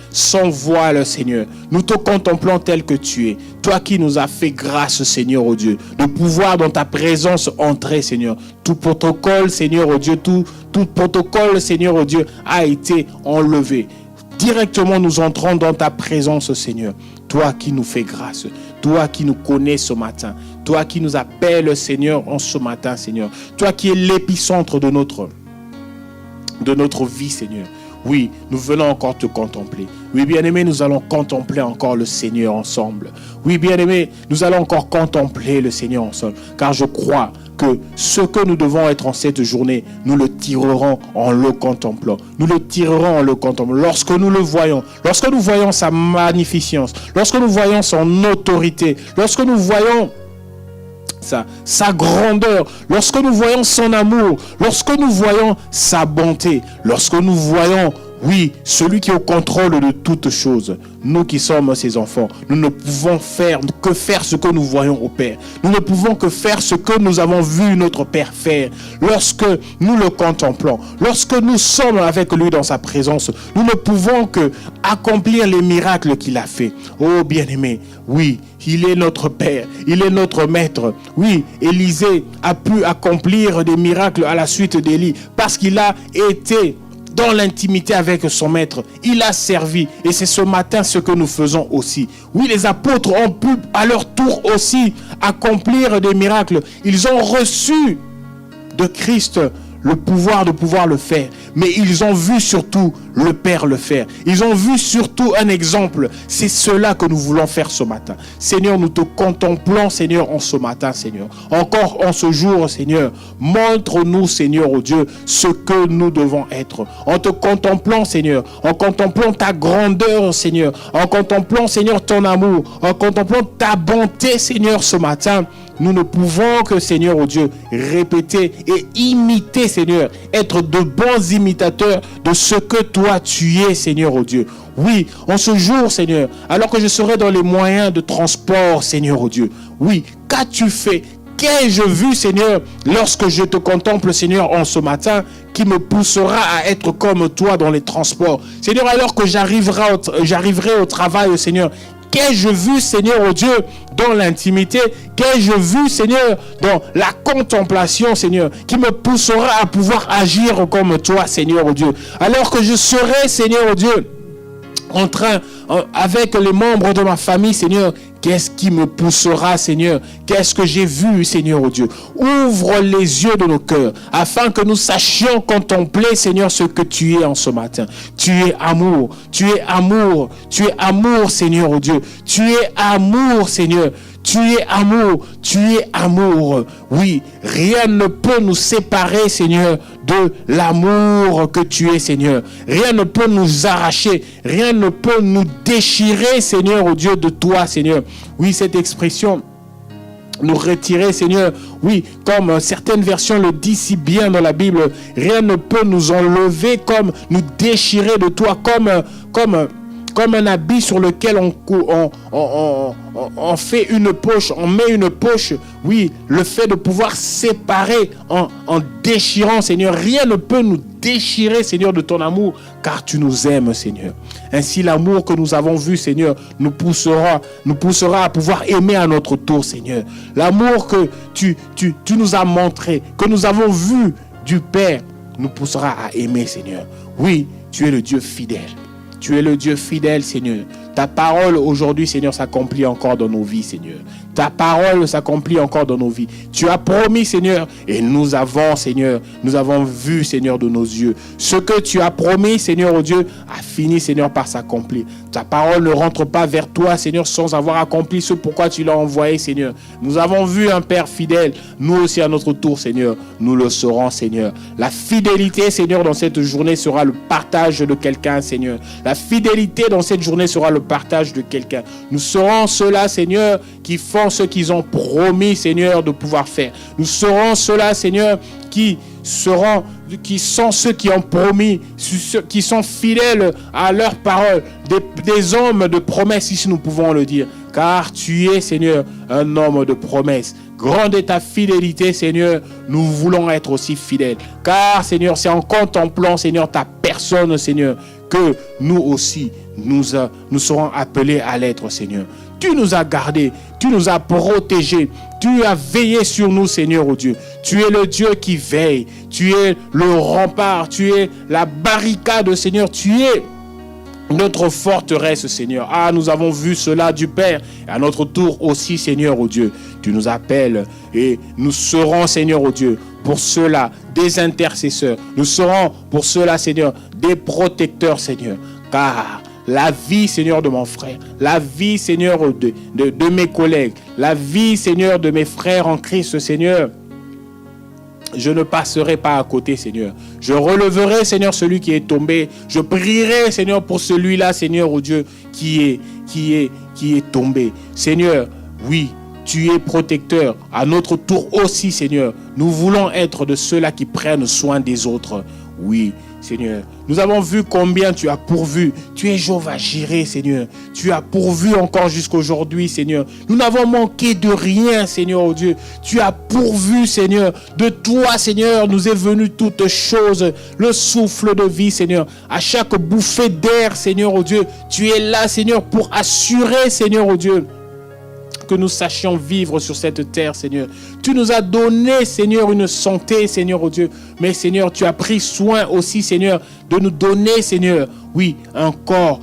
Seigneur. Nous te contemplons tel que tu es. Toi qui nous as fait grâce, Seigneur, oh Dieu, de pouvoir dans ta présence entrer, Seigneur. Tout protocole, Seigneur, oh Dieu, tout protocole, Seigneur, oh Dieu, a été enlevé. Directement, nous entrons dans ta présence, Seigneur. Toi qui nous fais grâce, toi qui nous connais ce matin, toi qui nous appelles, Seigneur, en ce matin, Seigneur. Toi qui es l'épicentre de notre vie, Seigneur. Oui, nous venons encore te contempler. Oui, bien-aimé, nous allons contempler encore le Seigneur ensemble. Oui, bien-aimé, nous allons encore contempler le Seigneur ensemble. Car je crois que ce que nous devons être en cette journée, nous le tirerons en le contemplant. Nous le tirerons en le contemplant. Lorsque nous le voyons, lorsque nous voyons sa magnificence, lorsque nous voyons son autorité, lorsque nous voyons sa grandeur, lorsque nous voyons son amour, lorsque nous voyons sa bonté, lorsque nous voyons, oui, celui qui est au contrôle de toutes choses, nous qui sommes ses enfants, nous ne pouvons que faire ce que nous voyons au Père. Nous ne pouvons que faire ce que nous avons vu notre Père faire. Lorsque nous le contemplons, lorsque nous sommes avec lui dans sa présence, nous ne pouvons que accomplir les miracles qu'il a fait. Oh bien-aimé, oui, il est notre Père, il est notre Maître. Oui, Élisée a pu accomplir des miracles à la suite d'Élie parce qu'il a été dans l'intimité avec son Maître. Il a servi. Et c'est ce matin ce que nous faisons aussi. Oui, les apôtres ont pu à leur tour aussi accomplir des miracles. Ils ont reçu de Christ le pouvoir de pouvoir le faire, mais ils ont vu surtout le Père le faire. Ils ont vu surtout un exemple. C'est cela que nous voulons faire ce matin. Seigneur, nous te contemplons, Seigneur, en ce matin, Seigneur. Encore en ce jour, Seigneur, montre-nous, Seigneur, oh Dieu, ce que nous devons être. En te contemplant, Seigneur, en contemplant ta grandeur, Seigneur, en contemplant, Seigneur, ton amour, en contemplant ta bonté, Seigneur, ce matin, nous ne pouvons que, Seigneur, oh Dieu, répéter et imiter, Seigneur, être de bons imitateurs de ce que toi tu es, Seigneur, oh Dieu. Oui, en ce jour, Seigneur, alors que je serai dans les moyens de transport, Seigneur, oh Dieu. Oui, qu'as-tu fait? Qu'ai-je vu, Seigneur, lorsque je te contemple, Seigneur, en ce matin, qui me poussera à être comme toi dans les transports? Seigneur, alors que j'arriverai au travail, Seigneur, qu'ai-je vu, Seigneur, oh Dieu, dans l'intimité? Qu'ai-je vu, Seigneur, dans la contemplation, Seigneur, qui me poussera à pouvoir agir comme toi, Seigneur, oh Dieu? Alors que je serai, Seigneur, oh Dieu, en train, avec les membres de ma famille, Seigneur, qu'est-ce qui me poussera, Seigneur? Qu'est-ce que j'ai vu, Seigneur, oh Dieu? Ouvre les yeux de nos cœurs, afin que nous sachions contempler, Seigneur, ce que tu es en ce matin. Tu es amour, tu es amour, tu es amour, Seigneur, oh Dieu. Tu es amour, Seigneur. Tu es amour, tu es amour. Oui, rien ne peut nous séparer, Seigneur, de l'amour que tu es, Seigneur. Rien ne peut nous arracher, rien ne peut nous déchirer, Seigneur, au Dieu, de toi, Seigneur. Oui, cette expression, nous retirer, Seigneur, oui, comme certaines versions le disent si bien dans la Bible, rien ne peut nous enlever, comme nous déchirer de toi, comme un habit sur lequel on fait une poche, on met une poche. Oui, le fait de pouvoir séparer en déchirant, Seigneur, rien ne peut nous déchirer, Seigneur, de ton amour, car tu nous aimes, Seigneur. Ainsi, l'amour que nous avons vu, Seigneur, nous poussera à pouvoir aimer à notre tour, Seigneur. L'amour que tu nous as montré, que nous avons vu du Père, nous poussera à aimer, Seigneur. Oui, tu es le Dieu fidèle. Tu es le Dieu fidèle, Seigneur. Ta parole aujourd'hui, Seigneur, s'accomplit encore dans nos vies, Seigneur. Ta parole s'accomplit encore dans nos vies. Tu as promis, Seigneur, et nous avons vu, Seigneur, de nos yeux. Ce que tu as promis, Seigneur, oh Dieu, a fini, Seigneur, par s'accomplir. Ta parole ne rentre pas vers toi, Seigneur, sans avoir accompli ce pourquoi tu l'as envoyé, Seigneur. Nous avons vu un Père fidèle. Nous aussi, à notre tour, Seigneur, nous le serons, Seigneur. La fidélité, Seigneur, dans cette journée sera le partage de quelqu'un, Seigneur. La fidélité dans cette journée sera le partage de quelqu'un. Nous serons ceux-là, Seigneur, qui font ce qu'ils ont promis, Seigneur, de pouvoir faire. Nous serons ceux-là, Seigneur, qui sont ceux qui ont promis, qui sont fidèles à leur parole, des hommes de promesse, si nous pouvons le dire. Car tu es, Seigneur, un homme de promesse. Grande est ta fidélité, Seigneur. Nous voulons être aussi fidèles. Car, Seigneur, c'est en contemplant, Seigneur, ta personne, Seigneur, que nous aussi, nous serons appelés à l'être, Seigneur. Tu nous as gardés, tu nous as protégés, tu as veillé sur nous, Seigneur, oh Dieu. Tu es le Dieu qui veille, tu es le rempart, tu es la barricade, Seigneur, tu es notre forteresse, Seigneur. Ah, nous avons vu cela du Père. Et à notre tour aussi, Seigneur, oh Dieu, tu nous appelles et nous serons, Seigneur, oh Dieu, pour cela, des intercesseurs. Nous serons pour cela, Seigneur, des protecteurs, Seigneur. Car la vie, Seigneur, de mon frère, la vie, Seigneur, de mes collègues, la vie, Seigneur, de mes frères en Christ, Seigneur, je ne passerai pas à côté, Seigneur. Je releverai, Seigneur, celui qui est tombé. Je prierai, Seigneur, pour celui-là, Seigneur, oh Dieu, qui est tombé. Seigneur, oui, tu es protecteur. À notre tour aussi, Seigneur, nous voulons être de ceux-là qui prennent soin des autres. Oui, Seigneur, nous avons vu combien tu as pourvu. Tu es Jéhovah Jireh, Seigneur. Tu as pourvu encore jusqu'aujourd'hui, Seigneur. Nous n'avons manqué de rien, Seigneur, oh Dieu. Tu as pourvu, Seigneur. De toi, Seigneur, nous est venu toutes choses. Le souffle de vie, Seigneur. À chaque bouffée d'air, Seigneur, oh Dieu. Tu es là, Seigneur, pour assurer, Seigneur, oh Dieu, que nous sachions vivre sur cette terre, Seigneur. Tu nous as donné, Seigneur, une santé, Seigneur, oh Dieu. Mais, Seigneur, tu as pris soin aussi, Seigneur, de nous donner, Seigneur, oui, un corps,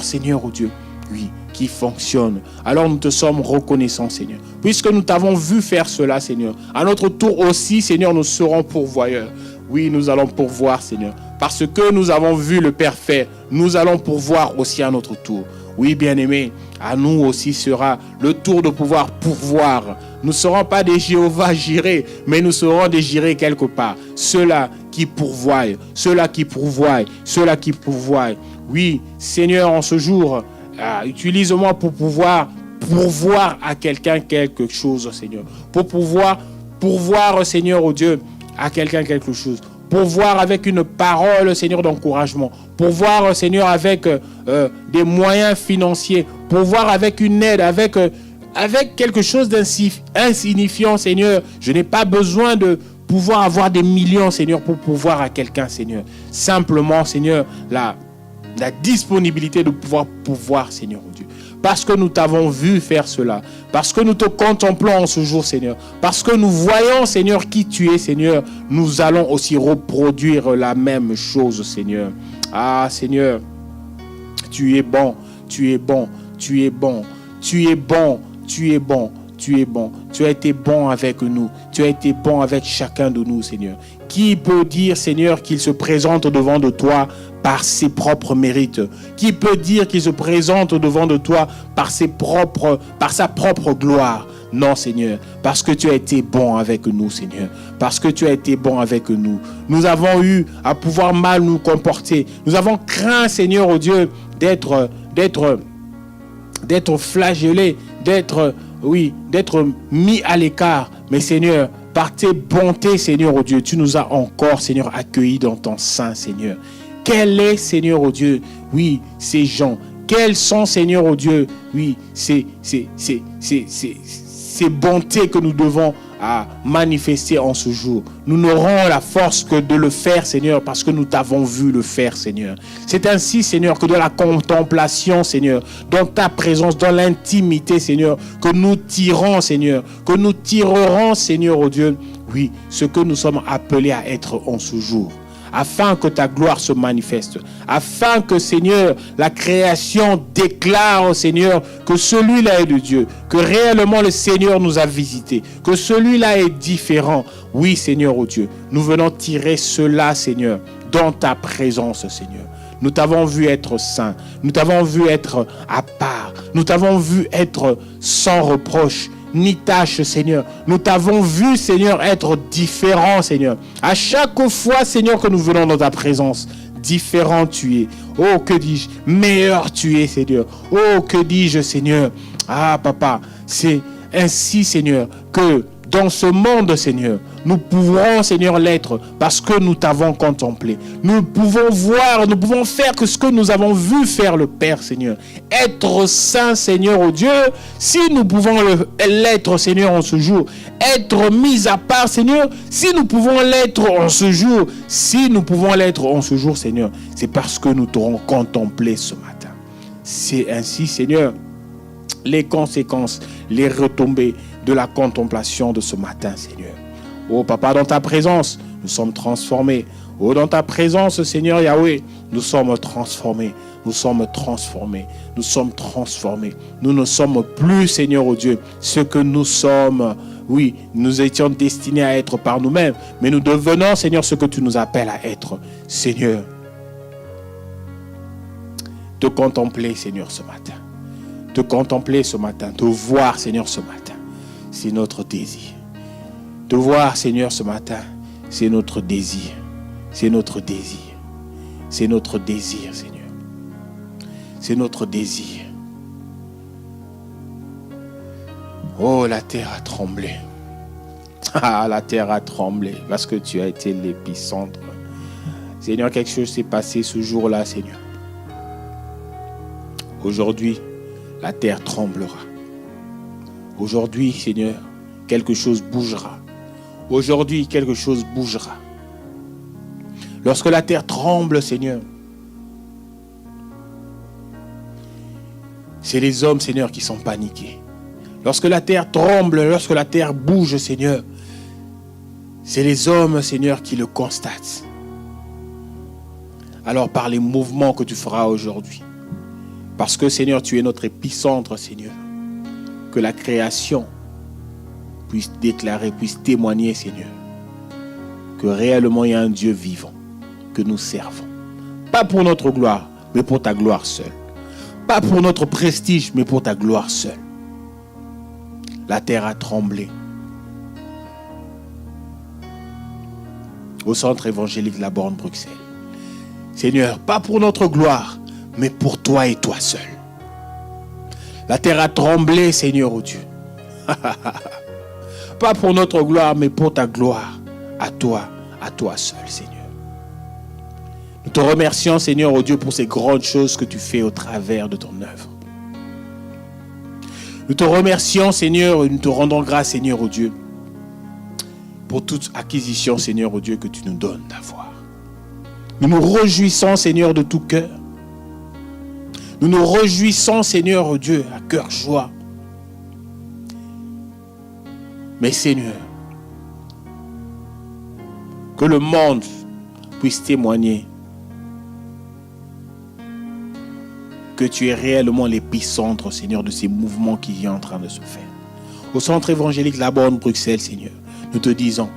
Seigneur, oh Dieu, oui, qui fonctionne. Alors, nous te sommes reconnaissants, Seigneur. Puisque nous t'avons vu faire cela, Seigneur. À notre tour aussi, Seigneur, nous serons pourvoyeurs. oui, nous allons pourvoir, Seigneur. Parce que nous avons vu le Père faire, nous allons pourvoir aussi à notre tour. Oui, bien-aimés, à nous aussi sera le tour de pouvoir pourvoir. Nous ne serons pas des Jéhovah Jireh, mais nous serons des Jireh quelque part. Ceux-là qui pourvoient, ceux-là qui pourvoient, ceux-là qui pourvoient. Oui, Seigneur, en ce jour, utilise-moi pour pouvoir pourvoir à quelqu'un quelque chose, Seigneur. Pour pouvoir pourvoir, Seigneur, au Dieu, à quelqu'un quelque chose. Pourvoir avec une parole, Seigneur, d'encouragement. Pourvoir, Seigneur, avec des moyens financiers. Pourvoir avec une aide, avec quelque chose d'insignifiant, Seigneur. Je n'ai pas besoin de pouvoir avoir des millions, Seigneur, pour pouvoir à quelqu'un, Seigneur. Simplement, Seigneur, la disponibilité de pouvoir pourvoir, Seigneur, Dieu. Parce que nous t'avons vu faire cela. Parce que nous te contemplons en ce jour, Seigneur. Parce que nous voyons, Seigneur, qui tu es, Seigneur. Nous allons aussi reproduire la même chose, Seigneur. Ah, Seigneur, tu es bon, tu es bon, tu es bon, tu es bon, tu es bon, tu es bon. Tu as été bon avec nous. Tu as été bon avec chacun de nous, Seigneur. Qui peut dire, Seigneur, qu'il se présente devant de toi par ses propres mérites? Qui peut dire qu'il se présente devant de toi par sa propre gloire? Non, Seigneur, parce que tu as été bon avec nous, Seigneur. Parce que tu as été bon avec nous. Nous avons eu à pouvoir mal nous comporter. Nous avons craint, Seigneur, oh Dieu, d'être flagellés, d'être mis à l'écart. Mais Seigneur, par tes bontés, Seigneur, oh Dieu, tu nous as encore, Seigneur, accueillis dans ton sein, Seigneur. Quel est, Seigneur, oh Dieu, oui, ces gens? Quels sont, Seigneur, oh Dieu, oui, ces bontés que nous devons manifester en ce jour? Nous n'aurons la force que de le faire, Seigneur, parce que nous t'avons vu le faire, Seigneur. C'est ainsi, Seigneur, que de la contemplation, Seigneur, dans ta présence, dans l'intimité, Seigneur, que nous tirons, Seigneur, que nous tirerons, Seigneur, oh Dieu, oui, ce que nous sommes appelés à être en ce jour. Afin que ta gloire se manifeste, afin que, Seigneur, la création déclare, Seigneur, que celui-là est de Dieu, que réellement le Seigneur nous a visités, que celui-là est différent. Oui, Seigneur, oh Dieu, nous venons tirer cela, Seigneur, dans ta présence, Seigneur. Nous t'avons vu être saint, nous t'avons vu être à part, nous t'avons vu être sans reproche, ni tâche, Seigneur. Nous t'avons vu, Seigneur, être différent, Seigneur. À chaque fois, Seigneur, que nous venons dans ta présence, différent tu es. Oh, que dis-je, meilleur tu es, Seigneur. Oh, que dis-je, Seigneur. Ah, Papa, c'est ainsi, Seigneur, que dans ce monde, Seigneur, nous pouvons, Seigneur, l'être parce que nous t'avons contemplé. Nous pouvons voir, nous pouvons faire que ce que nous avons vu faire le Père, Seigneur. Être saint, Seigneur, oh Dieu, si nous pouvons l'être, Seigneur, en ce jour. Être mis à part, Seigneur, si nous pouvons l'être en ce jour. Si nous pouvons l'être en ce jour, Seigneur, c'est parce que nous t'aurons contemplé ce matin. C'est ainsi, Seigneur, les conséquences, les retombées de la contemplation de ce matin, Seigneur. Oh Papa, dans ta présence, nous sommes transformés. Oh, dans ta présence, Seigneur Yahweh, nous sommes transformés. Nous sommes transformés. Nous sommes transformés. Nous ne sommes plus, Seigneur oh Dieu, ce que nous sommes. Oui, nous étions destinés à être par nous-mêmes, mais nous devenons, Seigneur, ce que tu nous appelles à être. Seigneur, te contempler, Seigneur, ce matin. Te contempler ce matin. Te voir, Seigneur, ce matin. C'est notre désir. Te voir, Seigneur, ce matin, c'est notre désir. C'est notre désir. C'est notre désir, Seigneur. C'est notre désir. Oh, la terre a tremblé. Ah, la terre a tremblé parce que tu as été l'épicentre. Seigneur, quelque chose s'est passé ce jour-là, Seigneur. Aujourd'hui, la terre tremblera. Aujourd'hui, Seigneur, quelque chose bougera. Aujourd'hui, quelque chose bougera. Lorsque la terre tremble, Seigneur, c'est les hommes, Seigneur, qui sont paniqués. Lorsque la terre tremble, lorsque la terre bouge, Seigneur, c'est les hommes, Seigneur, qui le constatent. Alors, par les mouvements que tu feras aujourd'hui, parce que, Seigneur, tu es notre épicentre, Seigneur, que la création puisse déclarer, puisse témoigner, Seigneur, que réellement il y a un Dieu vivant que nous servons. Pas pour notre gloire, mais pour ta gloire seule. Pas pour notre prestige, mais pour ta gloire seule. La terre a tremblé. Au centre évangélique de la Borne Bruxelles. Seigneur, pas pour notre gloire, mais pour toi et toi seul. La terre a tremblé, Seigneur, oh Dieu. Pas pour notre gloire, mais pour ta gloire. À toi seul, Seigneur. Nous te remercions, Seigneur, oh Dieu, pour ces grandes choses que tu fais au travers de ton œuvre. Nous te remercions, Seigneur, et nous te rendons grâce, Seigneur, oh Dieu, pour toute acquisition, Seigneur, oh Dieu, que tu nous donnes d'avoir. Nous nous réjouissons, Seigneur, de tout cœur. Nous nous réjouissons, Seigneur, oh Dieu, à cœur joie. Mais, Seigneur, que le monde puisse témoigner que tu es réellement l'épicentre, Seigneur, de ces mouvements qui sont en train de se faire. Au centre évangélique de la Borne Bruxelles, Seigneur, nous te disons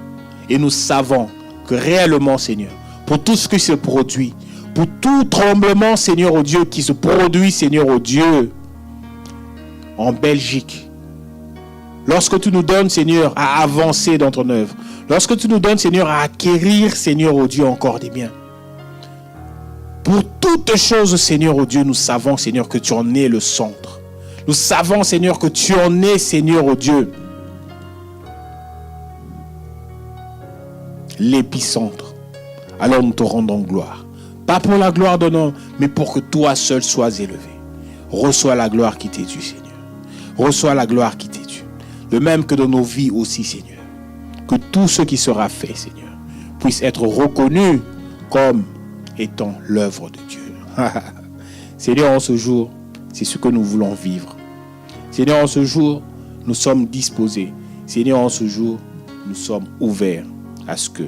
et nous savons que réellement, Seigneur, pour tout ce qui se produit, pour tout tremblement, Seigneur, oh Dieu, qui se produit, Seigneur, oh Dieu, en Belgique, lorsque tu nous donnes, Seigneur, à avancer dans ton œuvre, lorsque tu nous donnes, Seigneur, à acquérir, Seigneur, oh Dieu, encore des biens, pour toutes choses, Seigneur, oh Dieu, nous savons, Seigneur, que tu en es le centre. Nous savons, Seigneur, que tu en es, Seigneur, oh Dieu, l'épicentre. Alors nous te rendons gloire. Pas pour la gloire d'un homme, mais pour que toi seul sois élevé. Reçois la gloire qui t'est due, Seigneur. Reçois la gloire qui t'est due. De même que dans nos vies aussi, Seigneur. Que tout ce qui sera fait, Seigneur, puisse être reconnu comme étant l'œuvre de Dieu. Seigneur, en ce jour, c'est ce que nous voulons vivre. Seigneur, en ce jour, nous sommes disposés. Seigneur, en ce jour, nous sommes ouverts à ce que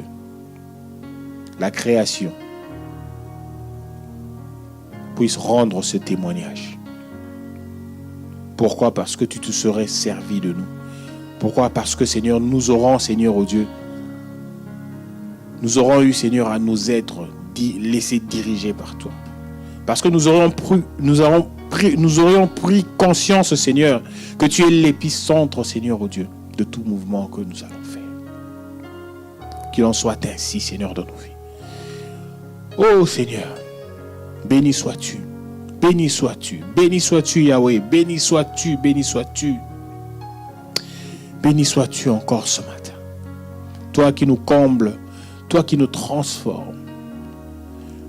la création puisse rendre ce témoignage. Pourquoi? Parce que tu te serais servi de nous. Pourquoi? Parce que, Seigneur, nous aurons, Seigneur, oh Dieu, nous aurons eu, Seigneur, à nous être laissés diriger par toi. Parce que nous aurions pris conscience, Seigneur, que tu es l'épicentre, Seigneur, oh Dieu, de tout mouvement que nous allons faire. Qu'il en soit ainsi, Seigneur, dans nos vies. Oh Seigneur, béni sois-tu, béni sois-tu, béni sois-tu Yahweh, béni sois-tu, béni sois-tu. Béni sois-tu encore ce matin. Toi qui nous combles, toi qui nous transformes,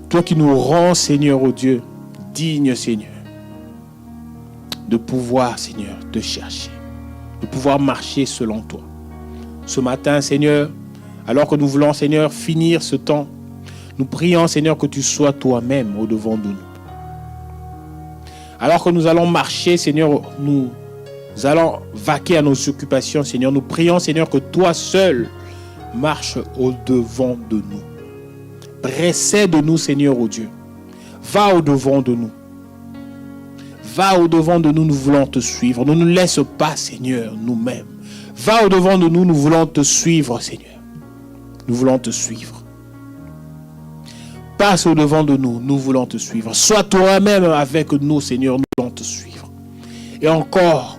toi qui nous rends, Seigneur, oh Dieu, digne, Seigneur, de pouvoir, Seigneur, te chercher, de pouvoir marcher selon toi. Ce matin, Seigneur, alors que nous voulons, Seigneur, finir ce temps, nous prions, Seigneur, que tu sois toi-même au-devant de nous. Alors que nous allons marcher, Seigneur, nous allons vaquer à nos occupations, Seigneur. Nous prions, Seigneur, que toi seul marche au-devant de nous. Précède-nous, Seigneur, oh Dieu. Va au-devant de nous. Va au-devant de nous, nous voulons te suivre. Ne nous laisse pas, Seigneur, nous-mêmes. Va au-devant de nous, nous voulons te suivre, Seigneur. Nous voulons te suivre. Passe au-devant de nous, nous voulons te suivre. Sois toi-même avec nous, Seigneur, nous voulons te suivre. Et encore,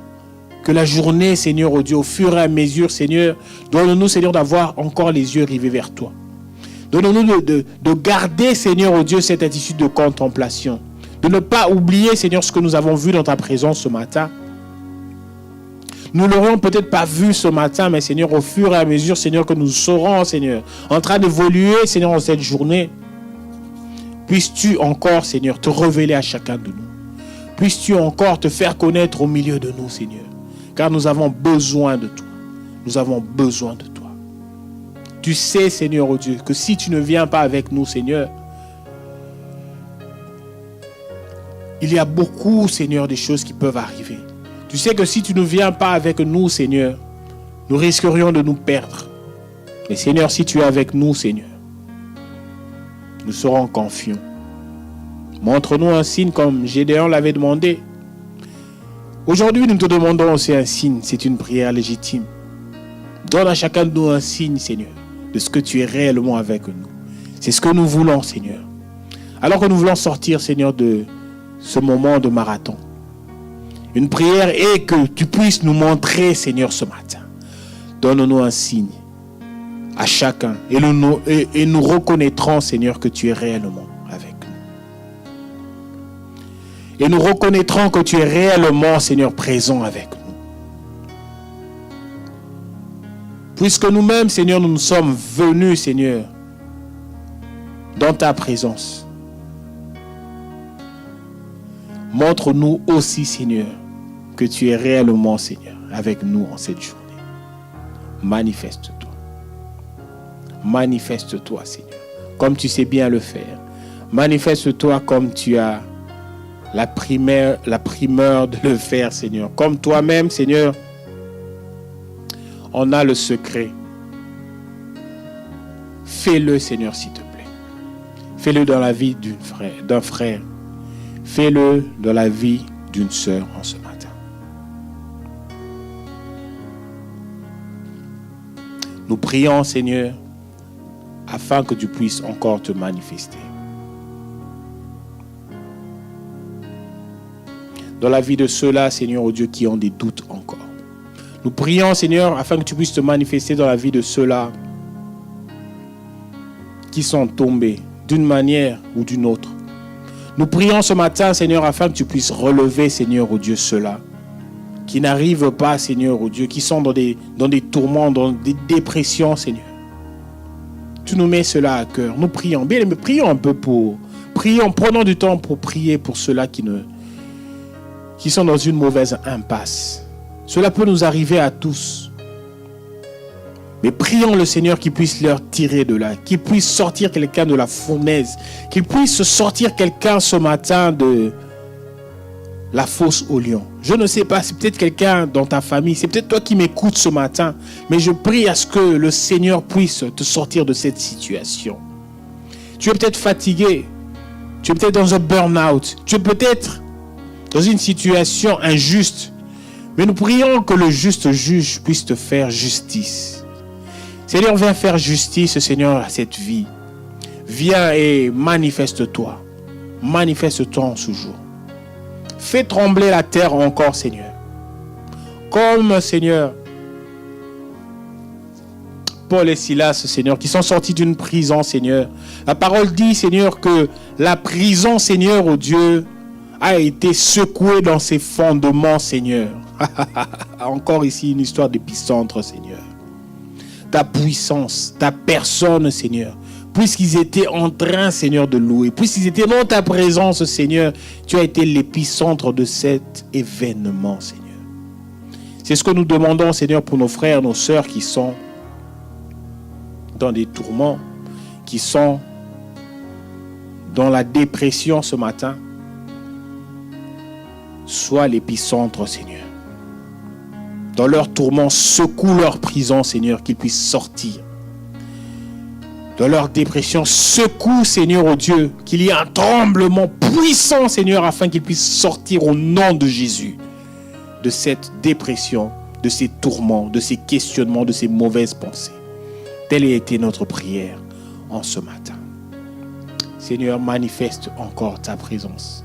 que la journée, Seigneur, oh Dieu, au fur et à mesure, Seigneur, donne-nous, Seigneur, d'avoir encore les yeux rivés vers toi. Donne-nous de garder, Seigneur, oh Dieu, cette attitude de contemplation. De ne pas oublier, Seigneur, ce que nous avons vu dans ta présence ce matin. Nous ne l'aurions peut-être pas vu ce matin, mais Seigneur, au fur et à mesure, Seigneur, que nous serons, Seigneur, en train d'évoluer, Seigneur, en cette journée, puisses-tu encore, Seigneur, te révéler à chacun de nous. Puisses-tu encore te faire connaître au milieu de nous, Seigneur. Car nous avons besoin de toi. Nous avons besoin de toi. Tu sais, Seigneur, oh Dieu, que si tu ne viens pas avec nous, Seigneur, il y a beaucoup, Seigneur, des choses qui peuvent arriver. Tu sais que si tu ne viens pas avec nous, Seigneur, nous risquerions de nous perdre. Mais Seigneur, si tu es avec nous, Seigneur, nous serons confiants. Montre-nous un signe comme Gédéon l'avait demandé. Aujourd'hui, nous te demandons aussi un signe. C'est une prière légitime. Donne à chacun de nous un signe, Seigneur, de ce que tu es réellement avec nous. C'est ce que nous voulons, Seigneur. Alors que nous voulons sortir, Seigneur, de ce moment de marathon. Une prière est que tu puisses nous montrer, Seigneur, ce matin. Donne-nous un signe à chacun et nous reconnaîtrons, Seigneur, que tu es réellement avec nous. Et nous reconnaîtrons que tu es réellement, Seigneur, présent avec nous. Puisque nous-mêmes, Seigneur, nous sommes venus, Seigneur, dans ta présence. Montre-nous aussi, Seigneur, que tu es réellement, Seigneur, avec nous en cette journée. Manifeste-toi. Manifeste-toi, Seigneur, comme tu sais bien le faire. Manifeste-toi comme tu as la primeur de le faire, Seigneur. Comme toi-même, Seigneur, on a le secret. Fais-le, Seigneur, s'il te plaît. Fais-le dans la vie d'un frère. Fais-le dans la vie d'une sœur en ce matin. Nous prions, Seigneur, afin que tu puisses encore te manifester. Dans la vie de ceux-là, Seigneur, oh Dieu, qui ont des doutes encore. Nous prions, Seigneur, afin que tu puisses te manifester dans la vie de ceux-là qui sont tombés d'une manière ou d'une autre. Nous prions ce matin, Seigneur, afin que tu puisses relever, Seigneur, oh Dieu, ceux-là qui n'arrivent pas, Seigneur, oh Dieu, qui sont dans des tourments, dans des dépressions, Seigneur. Tu nous mets cela à cœur. Nous prions. Bien, mais prions un peu prenons du temps pour prier pour ceux-là qui sont dans une mauvaise impasse. Cela peut nous arriver à tous. Mais prions le Seigneur qui puisse leur tirer de là, qu'il puisse sortir quelqu'un de la fournaise, qu'il puisse sortir quelqu'un ce matin de la fosse au lion. Je ne sais pas, c'est peut-être quelqu'un dans ta famille, c'est peut-être toi qui m'écoutes ce matin, mais je prie à ce que le Seigneur puisse te sortir de cette situation. Tu es peut-être fatigué, tu es peut-être dans un burn-out, tu es peut-être dans une situation injuste, mais nous prions que le juste juge puisse te faire justice. Seigneur, viens faire justice, Seigneur, à cette vie. Viens et manifeste-toi. Manifeste-toi en ce jour. Fais trembler la terre encore, Seigneur. Comme, Seigneur, Paul et Silas, Seigneur, qui sont sortis d'une prison, Seigneur. La parole dit, Seigneur, que la prison, Seigneur, oh Dieu, a été secouée dans ses fondements, Seigneur. Encore ici, une histoire d'épicentre, Seigneur. Ta puissance, ta personne, Seigneur. Puisqu'ils étaient en train, Seigneur, de louer. Puisqu'ils étaient dans ta présence, Seigneur. Tu as été l'épicentre de cet événement, Seigneur. C'est ce que nous demandons, Seigneur, pour nos frères, nos sœurs qui sont dans des tourments, qui sont dans la dépression ce matin. Sois l'épicentre, Seigneur. Dans leur tourment, secoue leur prison, Seigneur, qu'ils puissent sortir. Dans leur dépression, secoue, Seigneur, oh Dieu, qu'il y ait un tremblement puissant, Seigneur, afin qu'ils puissent sortir au nom de Jésus de cette dépression, de ces tourments, de ces questionnements, de ces mauvaises pensées. Telle a été notre prière en ce matin. Seigneur, manifeste encore ta présence.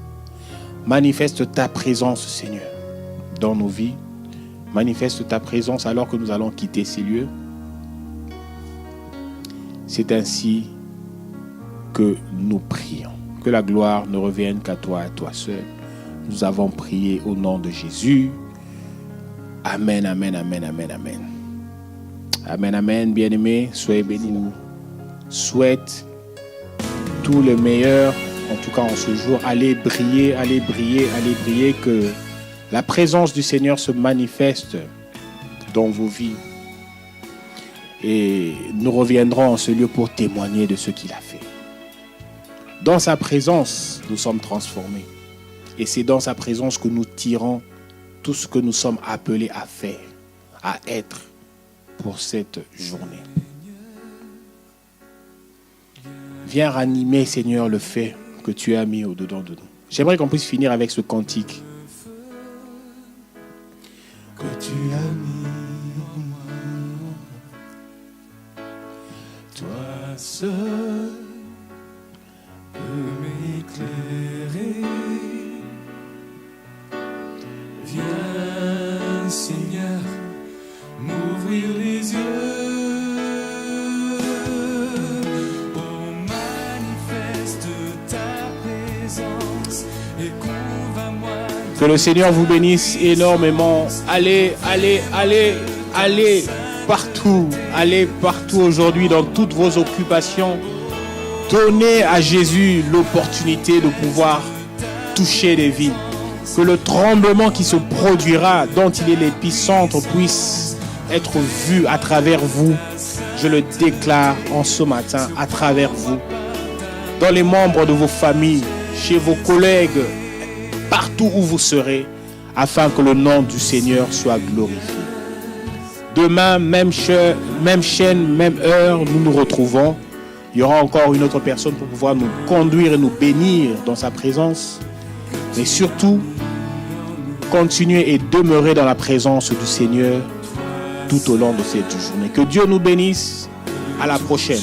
Manifeste ta présence, Seigneur, dans nos vies. Manifeste ta présence alors que nous allons quitter ces lieux. C'est ainsi que nous prions. Que la gloire ne revienne qu'à toi, à toi seul. Nous avons prié au nom de Jésus. Amen, amen, amen, amen, amen. Amen, amen, bien-aimés. Soyez bénis. Nous souhaite tout le meilleur. En tout cas, en ce jour, allez briller, allez briller, allez briller. Que la présence du Seigneur se manifeste dans vos vies. Et nous reviendrons en ce lieu pour témoigner de ce qu'il a fait. Dans sa présence, nous sommes transformés. Et c'est dans sa présence que nous tirons tout ce que nous sommes appelés à faire, à être pour cette journée. Viens ranimer, Seigneur, le fait que tu as mis au-dedans de nous. J'aimerais qu'on puisse finir avec ce cantique. Que tu as mis Seigneur, m'ouvrir les yeux. Oh, manifeste ta présence et convainc-moi. Que le Seigneur vous bénisse énormément. Allez partout aujourd'hui dans toutes vos occupations. Donnez à Jésus l'opportunité de pouvoir toucher les vies. Que le tremblement qui se produira, dont il est l'épicentre, puisse être vu à travers vous. Je le déclare en ce matin, à travers vous. Dans les membres de vos familles, chez vos collègues, partout où vous serez, afin que le nom du Seigneur soit glorifié. Demain, même chaîne, même heure, nous nous retrouvons. Il y aura encore une autre personne pour pouvoir nous conduire et nous bénir dans sa présence. Mais surtout, continuez et demeurez dans la présence du Seigneur tout au long de cette journée. Que Dieu nous bénisse. À la prochaine.